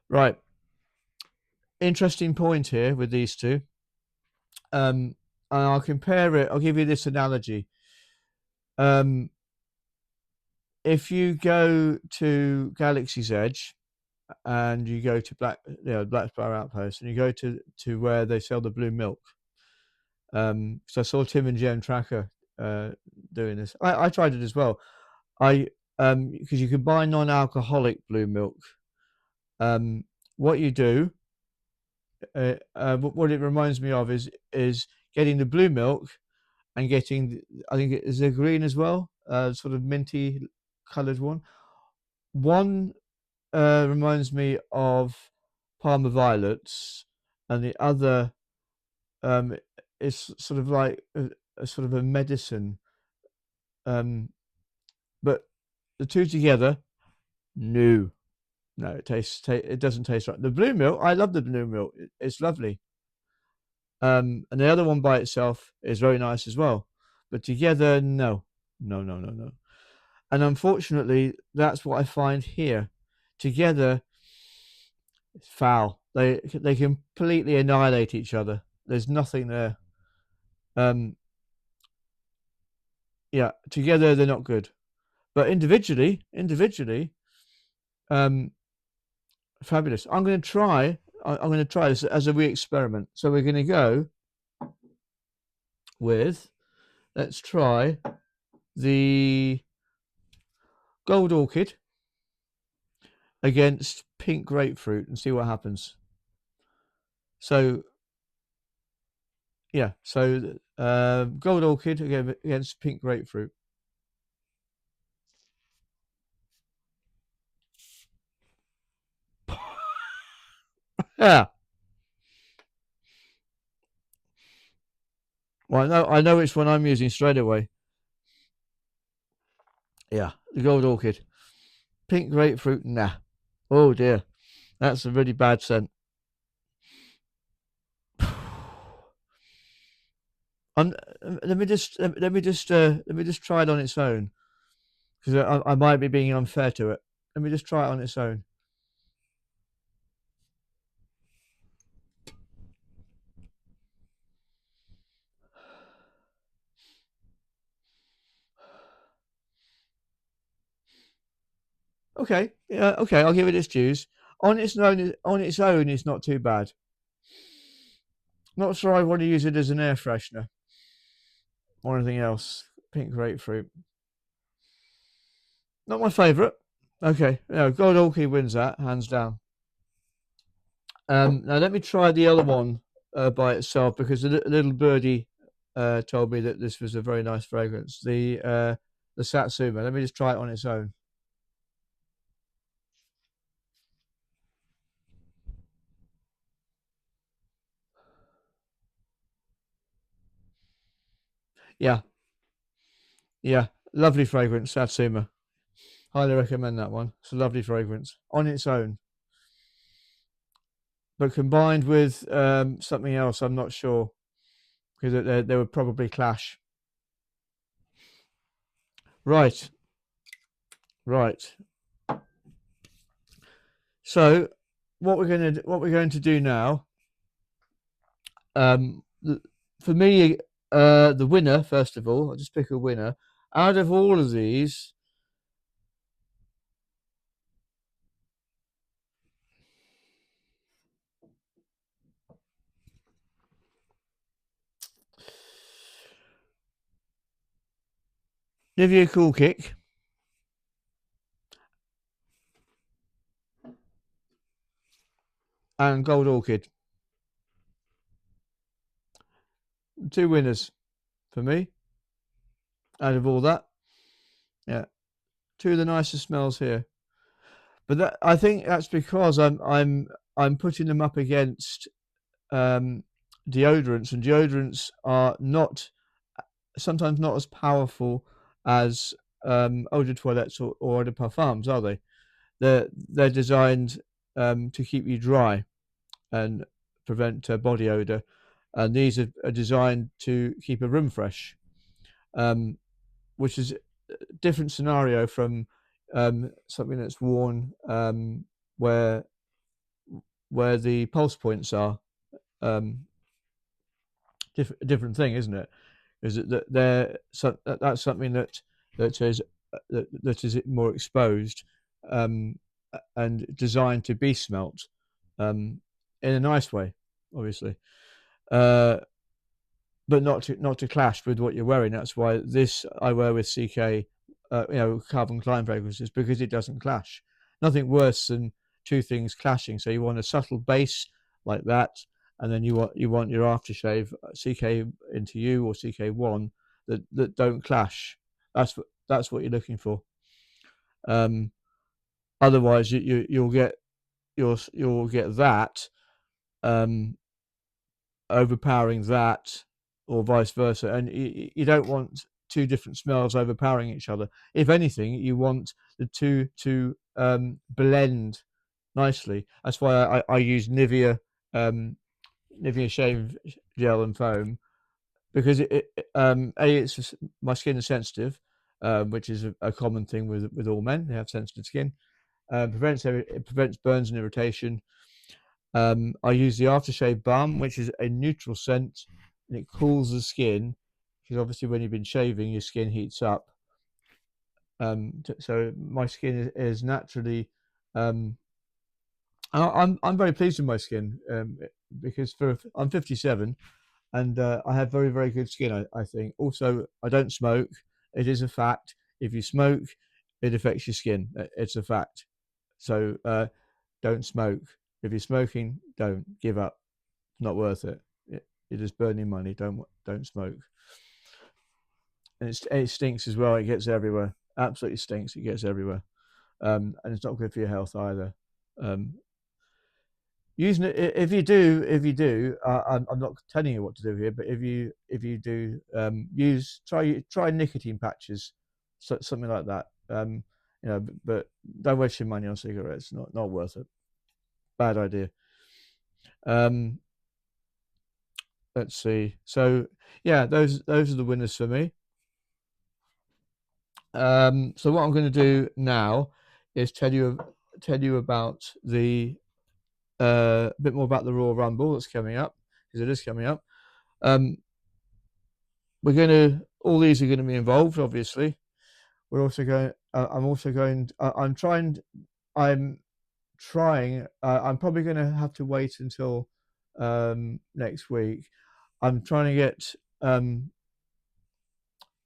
Right. Interesting point here with these two. And I'll compare it. I'll give you this analogy. If you go to Galaxy's Edge and you go to Blackspire Outpost, and you go to where they sell the blue milk. So I saw Tim and Jem Tracker doing this. I tried it as well. Because you can buy non-alcoholic blue milk. What you do, what it reminds me of is getting the blue milk and getting, I think it is a green as well, sort of minty coloured one. One reminds me of Parma Violets, and the other is sort of like a sort of a medicine. But the two together, no, no, it doesn't taste right. The blue milk, I love the blue milk. It's lovely. And the other one by itself is very nice as well, but together, no, no, no, no, no. And unfortunately, that's what I find here. Together, it's foul. They completely annihilate each other. There's nothing there. Um, yeah, together they're not good, but individually, um, fabulous. I'm going to try. I'm going to try this as a wee experiment. So we're going to go with. Let's try the Gold Orchid against Pink Grapefruit and see what happens. So yeah, so Gold Orchid against Pink Grapefruit. Yeah. Well, I know which one I'm using straight away. Yeah, the gold orchid. Pink grapefruit, nah. Oh dear, that's a really bad scent. I'm, let me just try it on its own because I might be being unfair to it. Let me just try it on its own. Okay, yeah, okay, I'll give it its dues. On its own, it's not too bad. Not sure I want to use it as an air freshener or anything else. Pink grapefruit, not my favourite. Okay, no, gold orchid wins that hands down. Now let me try the other one by itself because a little birdie told me that this was a very nice fragrance. The Satsuma. Let me just try it on its own. Yeah, yeah, lovely fragrance, Satsuma. Highly recommend that one. It's a lovely fragrance on its own, but combined with something else, I'm not sure because they would probably clash. Right, right. So what we're going to do now, um, for me, the winner first of all. I'll just pick a winner out of all of these. Nivea Cool Kick and Gold Orchid. Two winners for me out of all that. Yeah, two of the nicest smells here. But I think that's because I'm putting them up against um, deodorants, and deodorants are not sometimes not as powerful as eau de toilettes or eau de parfums, are they? They're designed to keep you dry and prevent body odor, and these are designed to keep a room fresh, um, which is a different scenario from something that's worn where the pulse points are. Um, different thing, isn't it? Is it that that's something that is that is more exposed um, and designed to be smelt in a nice way, obviously, uh, but not to clash with what you're wearing. That's why this I wear with CK, Calvin Klein fragrances because it doesn't clash. Nothing worse than two things clashing. So you want a subtle base like that, and then you want your aftershave CK into you or CK1 that don't clash. That's what you're looking for. Um, Otherwise, you'll get that um, overpowering that, or vice versa, and you don't want two different smells overpowering each other. If anything, you want the two to blend nicely. That's why I use um, Nivea shave gel and foam because it's my skin is sensitive, which is a common thing with all men. They have sensitive skin. It prevents burns and irritation. I use the aftershave balm, which is a neutral scent, and it cools the skin because obviously when you've been shaving, your skin heats up. So my skin is naturally. Um, I'm very pleased with my skin because I'm 57 and I have very good skin. I think. Also, I don't smoke. It is a fact. If you smoke, it affects your skin. It's a fact. So don't smoke. If you're smoking, don't give up. Not worth it. It is burning money. Don't smoke. And it stinks as well. It gets everywhere. Absolutely stinks. It gets everywhere. And it's not good for your health either. Um, using it, if you do, I'm not telling you what to do here, but if you do, try nicotine patches, something like that. But don't waste your money on cigarettes. Not worth it. Bad idea. Um, let's see. So yeah, those are the winners for me. So what I'm going to do now is tell you about the a bit more about the Royal Rumble that's coming up, because it is coming up. We're going to, all these are going to be involved, obviously. We're also going. I'm trying. I'm trying. I'm probably going to have to wait until next week. I'm trying to get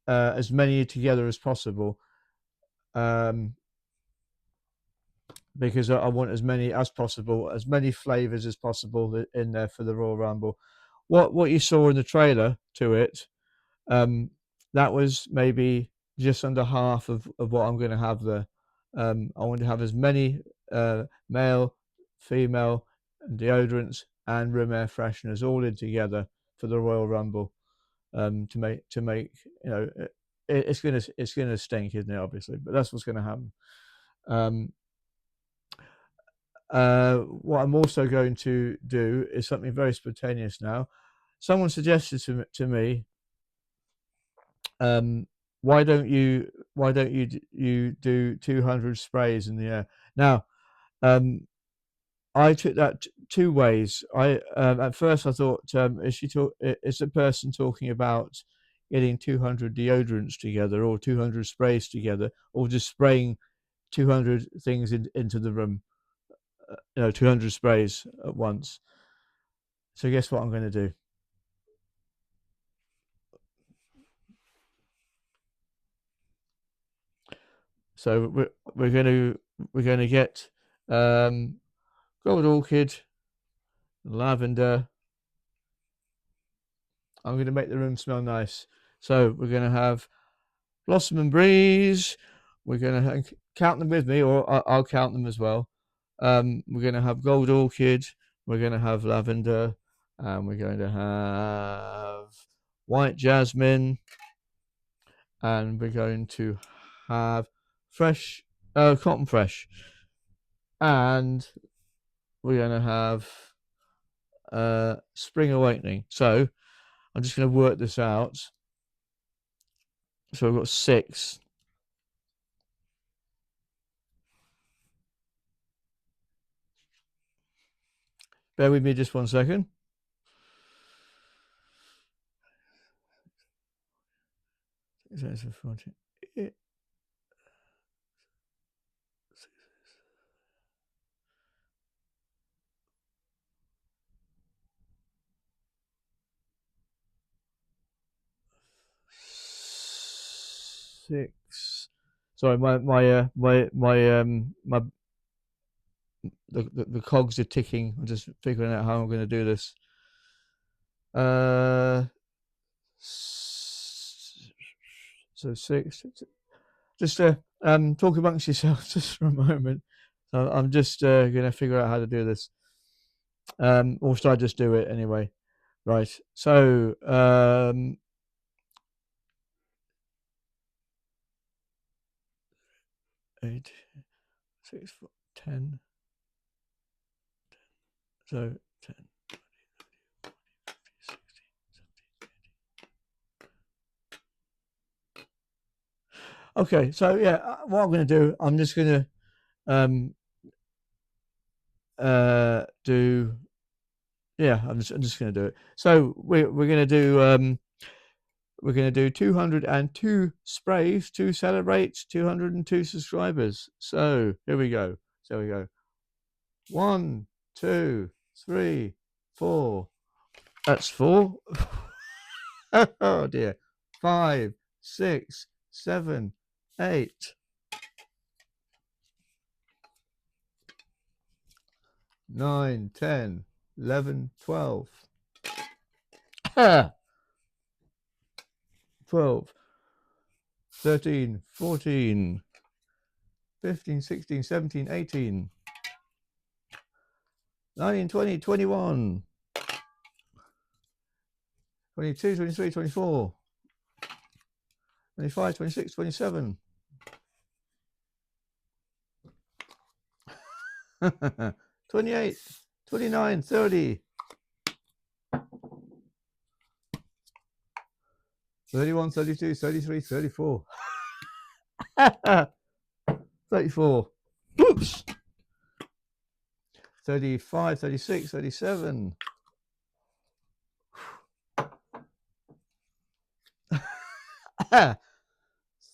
as many together as possible, because I want as many as possible, as many flavors as possible in there for the Royal Rumble. What you saw in the trailer to it, that was maybe just under half of what I'm going to have there. I want to have as many male, female deodorants and room air fresheners all in together for the Royal Rumble, to make it's gonna stink, isn't it? Obviously, but that's what's going to happen. What I'm also going to do is something very spontaneous now. Someone suggested to me, why don't you do 200 sprays in the air? Now, I took that two ways. At first I thought, is the person talking about getting 200 deodorants together, or 200 sprays together, or just spraying 200 things into the room? 200 sprays at once. So guess what I'm going to do? So we're going to get gold orchid, lavender. I'm going to make the room smell nice. So we're going to have blossom and breeze. We're going to count them with me, or I'll count them as well. We're going to have gold orchid. We're going to have lavender, and we're going to have white jasmine, and we're going to have fresh cotton fresh, and we're going to have spring awakening. So I'm just going to work this out. So I've got 6. Bear with me just 1 second. Six. Sorry, the cogs are ticking. I'm just figuring out how I'm going to do this. So 6. Just talk amongst yourselves just for a moment. So I'm just going to figure out how to do this. Or should I just do it anyway? Right. So 8, 6, 4, 10. So 10. Okay, so yeah, what I'm going to do, I'm just going to do. Yeah, I'm just going to do it. So we're going to do 202 sprays to celebrate 202 subscribers. So here we go. So we go. 1, 2, 3, 4. That's 4. Oh dear. 5, 6, 7, 8. 9, 10, 11, 12. 12, 13, 14, 15, 16, 17, 18, 19, 20, 21, 22, 23, 24, 25, 26, 27, 28, 29, 30, 31, 32, 33, 34, 34, oops, 35, 36, 37,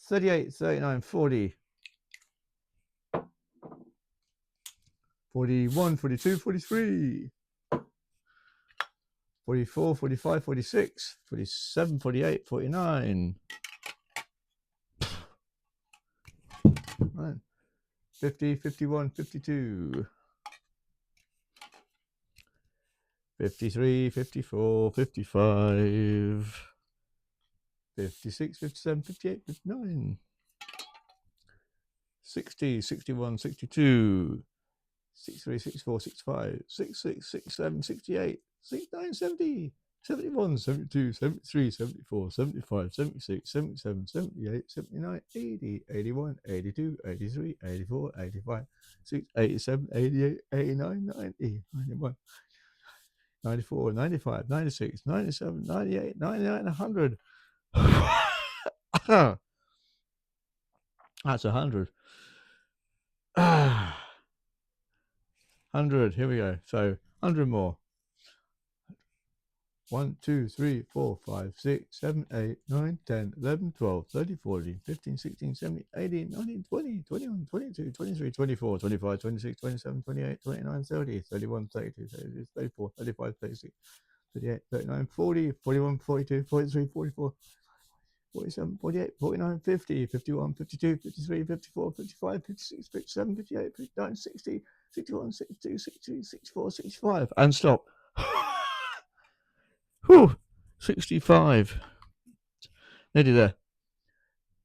38, 39, 40, 41, 42, 43, 44, 45, 46, 47, 48, 49, 50, 51, 52, 53, 54, 55, 56, 57, 58, 59, 60, 61, 62, 63, 64, 65, 66, 67, 68, 69, 70, 71, 72, 73, 74, 75, 76, 77, 78, 79, 80, 81, 82, 83, 84, 85, 87, 88, 89, 90, 91, 94, 95, 96, 97, 98, 99, 100. That's 100. 100. Here we go. So 100 more. 1, 2, 3, 4, 5, 6, 7, 8, 9, 10, 11, 12, 13, 14, 15, 16, 17, 18, 19, 20, 21, 22, 23, 24, 25, 26, 27, 28, 29, 30, 31, 32, 33, 34, 35, 36, 38, 39, 40, 41, 42, 43, 44, 47, 48, 49, 50, 51, 52, 53, 54, 55, 56, 57, 58, 59, 60, 61, 62, 63, 64, 65. And stop. Whew, 65. Nearly there.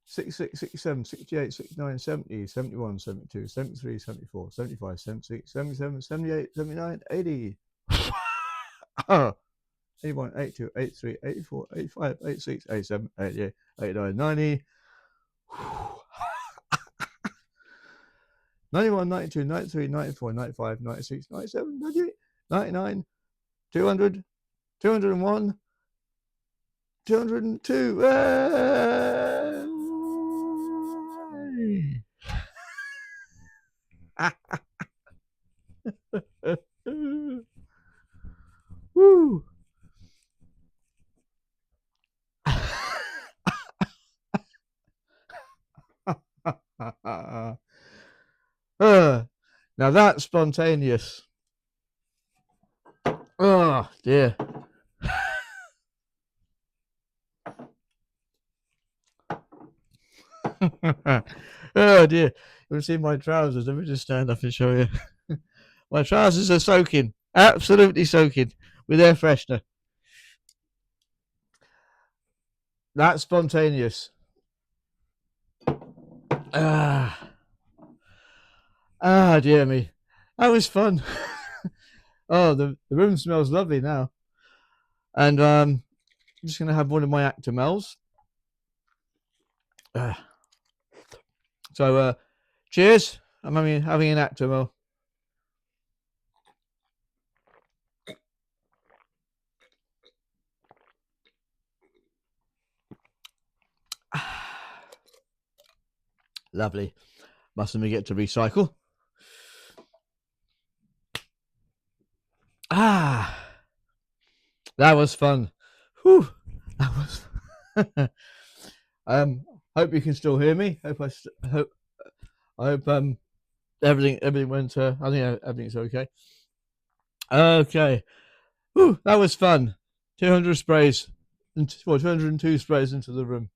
66, 67, 68, 69, 70, 71, 72, 73, 74, 75, 76, 77, 78, 79, 80. 81, 82, 83, 84, 85, 86, 87, 88, 89, 90. 91, 92, 93, 94, 95, 96, 97, 98, 99, 200, 201, 202. Woo! Now that's spontaneous. Oh dear. Oh dear. You want to see my trousers? Let me just stand up and show you. My trousers are soaking. Absolutely soaking with air freshener. That's spontaneous. Dear me. That was fun. Oh, the room smells lovely now. And I'm just going to have one of my Actimels. So, cheers. I'm having an Actimel. Lovely. Mustn't forget to recycle. That was fun. Whew, that was fun. Hope you can still hear me. I hope everything went. I think everything's okay. Okay. Whew, that was fun. 200 sprays, 202 sprays into the room.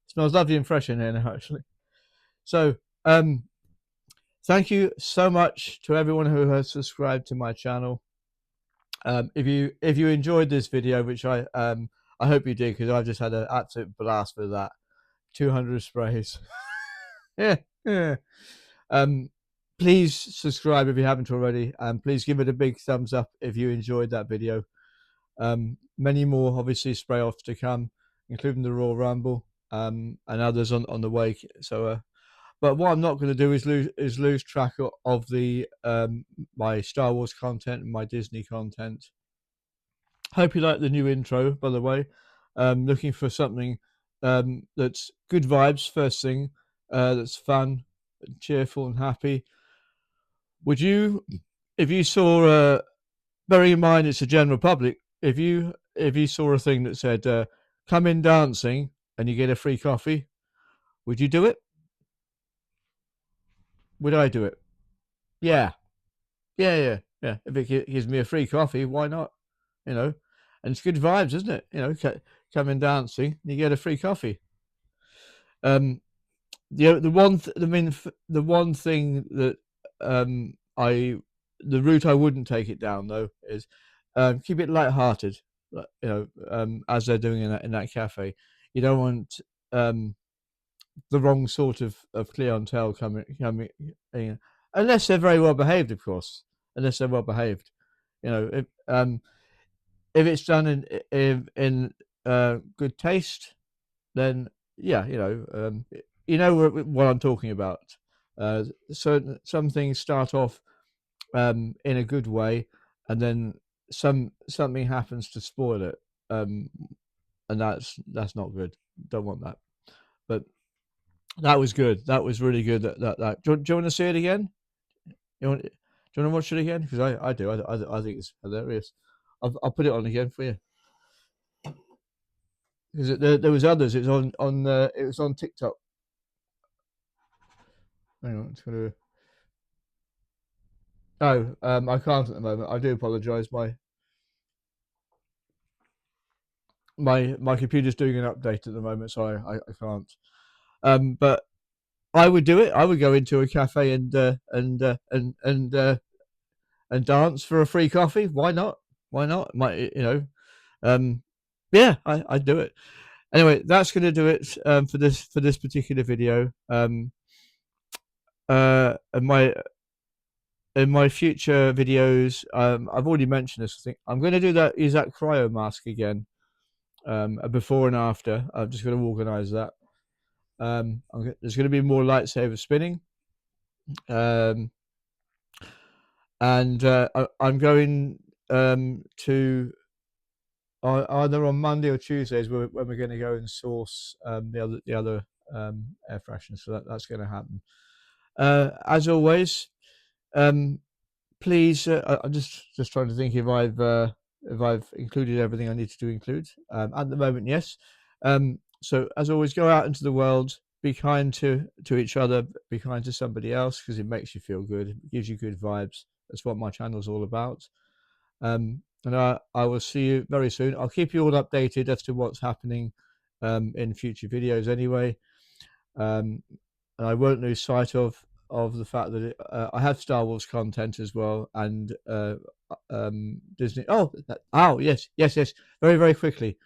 Smells lovely and fresh in here now, actually. So, thank you so much to everyone who has subscribed to my channel. If you enjoyed this video, which I hope you did, because I've just had an absolute blast with that. 200 sprays. Yeah. please subscribe if you haven't already, and please give it a big thumbs up if you enjoyed that video. Many more obviously spray offs to come, including the Royal Rumble, and others on the way. So but what I'm not going to do is lose track of the my Star Wars content and my Disney content. Hope you like the new intro, by the way. Looking for something that's good vibes first thing, that's fun, cheerful, and happy. Would you, if you saw, bearing in mind it's a general public, if you saw a thing that said "come in dancing" and you get a free coffee, would you do it? Would I do it? Yeah, yeah. If it gives me a free coffee, why not? You know, and it's good vibes, isn't it? You know, come in dancing, and you get a free coffee. The one thing that the route I wouldn't take it down though is keep it light-hearted. As they're doing in that cafe, you don't want the wrong sort of clientele coming in, unless they're very well behaved, of course. Unless they're well behaved, if it's done in good taste, then yeah, you know what I'm talking about. So some things start off in a good way, and then something happens to spoil it, and that's not good. Don't want that. But that was good. That was really good. That. Do you want to see it again? Do you want to watch it again? Because I do. I think it's hilarious. I'll put it on again for you. Because there was others. It was it was on TikTok. Hang on, it's gonna. Oh, I can't at the moment. I do apologise. My computer's doing an update at the moment, so I can't. But I would do it. I would go into a cafe and dance for a free coffee. Why not? Why not? Yeah, I'd do it. Anyway, that's going to do it for this particular video. And in my future videos, I've already mentioned this. I think I'm going to use that cryo mask again, a before and after. I'm just going to organise that. There's going to be more lightsaber spinning, and I'm going to either on Monday or Tuesdays when we're going to go and source the other air fresheners. So that's going to happen. As always, please. I'm just trying to think if I've included everything I need to include. At the moment, yes. So as always, go out into the world, be kind to each other, be kind to somebody else, because it makes you feel good. It gives you good vibes. That's what my channel's all about. And I will see you very soon. I'll keep you all updated as to what's happening in future videos anyway. And I won't lose sight of the fact that I have Star Wars content as well, and Disney. Yes. Very, very quickly.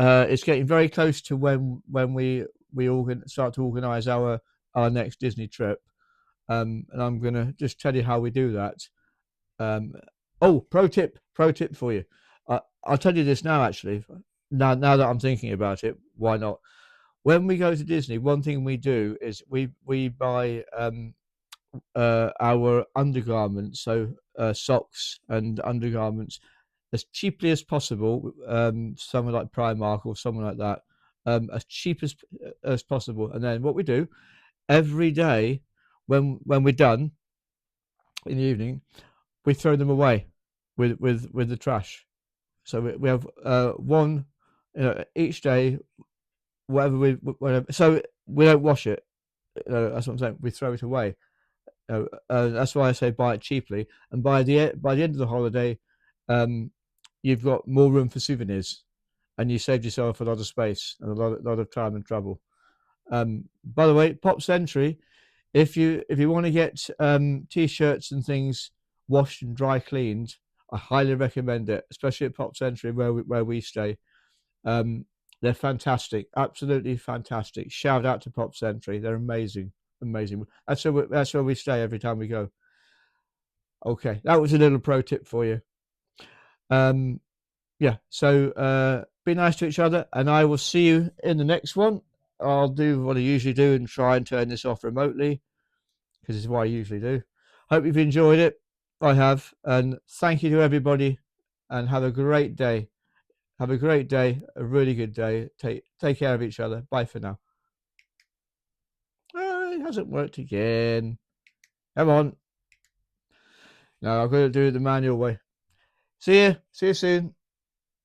It's getting very close to when we start to organise our next Disney trip, and I'm gonna just tell you how we do that. Pro tip for you. I'll tell you this now. Actually, now that I'm thinking about it, why not? When we go to Disney, one thing we do is we buy our undergarments, so socks and undergarments, as cheaply as possible. Somewhere like Primark or somewhere like that, as cheap as possible. And then what we do every day when we're done in the evening, we throw them away with the trash. So we have one, each day, whatever. So we don't wash it. That's what I'm saying. We throw it away. That's why I say buy it cheaply. And by the end of the holiday, you've got more room for souvenirs, and you saved yourself a lot of space and a lot of time and trouble. By the way, Pop Century, if you want to get t-shirts and things washed and dry cleaned, I highly recommend it, especially at Pop Century where we stay. They're fantastic, absolutely fantastic. Shout out to Pop Century, they're amazing. amazing. That's where we stay every time we go. Okay, that was a little pro tip for you. Yeah, so be nice to each other, and I will see you in the next one. I'll do what I usually do and try and turn this off remotely, because it's what I usually do. Hope you've enjoyed it. I have, and thank you to everybody, and have a great day. Have a great day, a really good day. Take care of each other. Bye for now. Oh, it hasn't worked again. Come on. No, I've got to do it the manual way. See you. See you soon.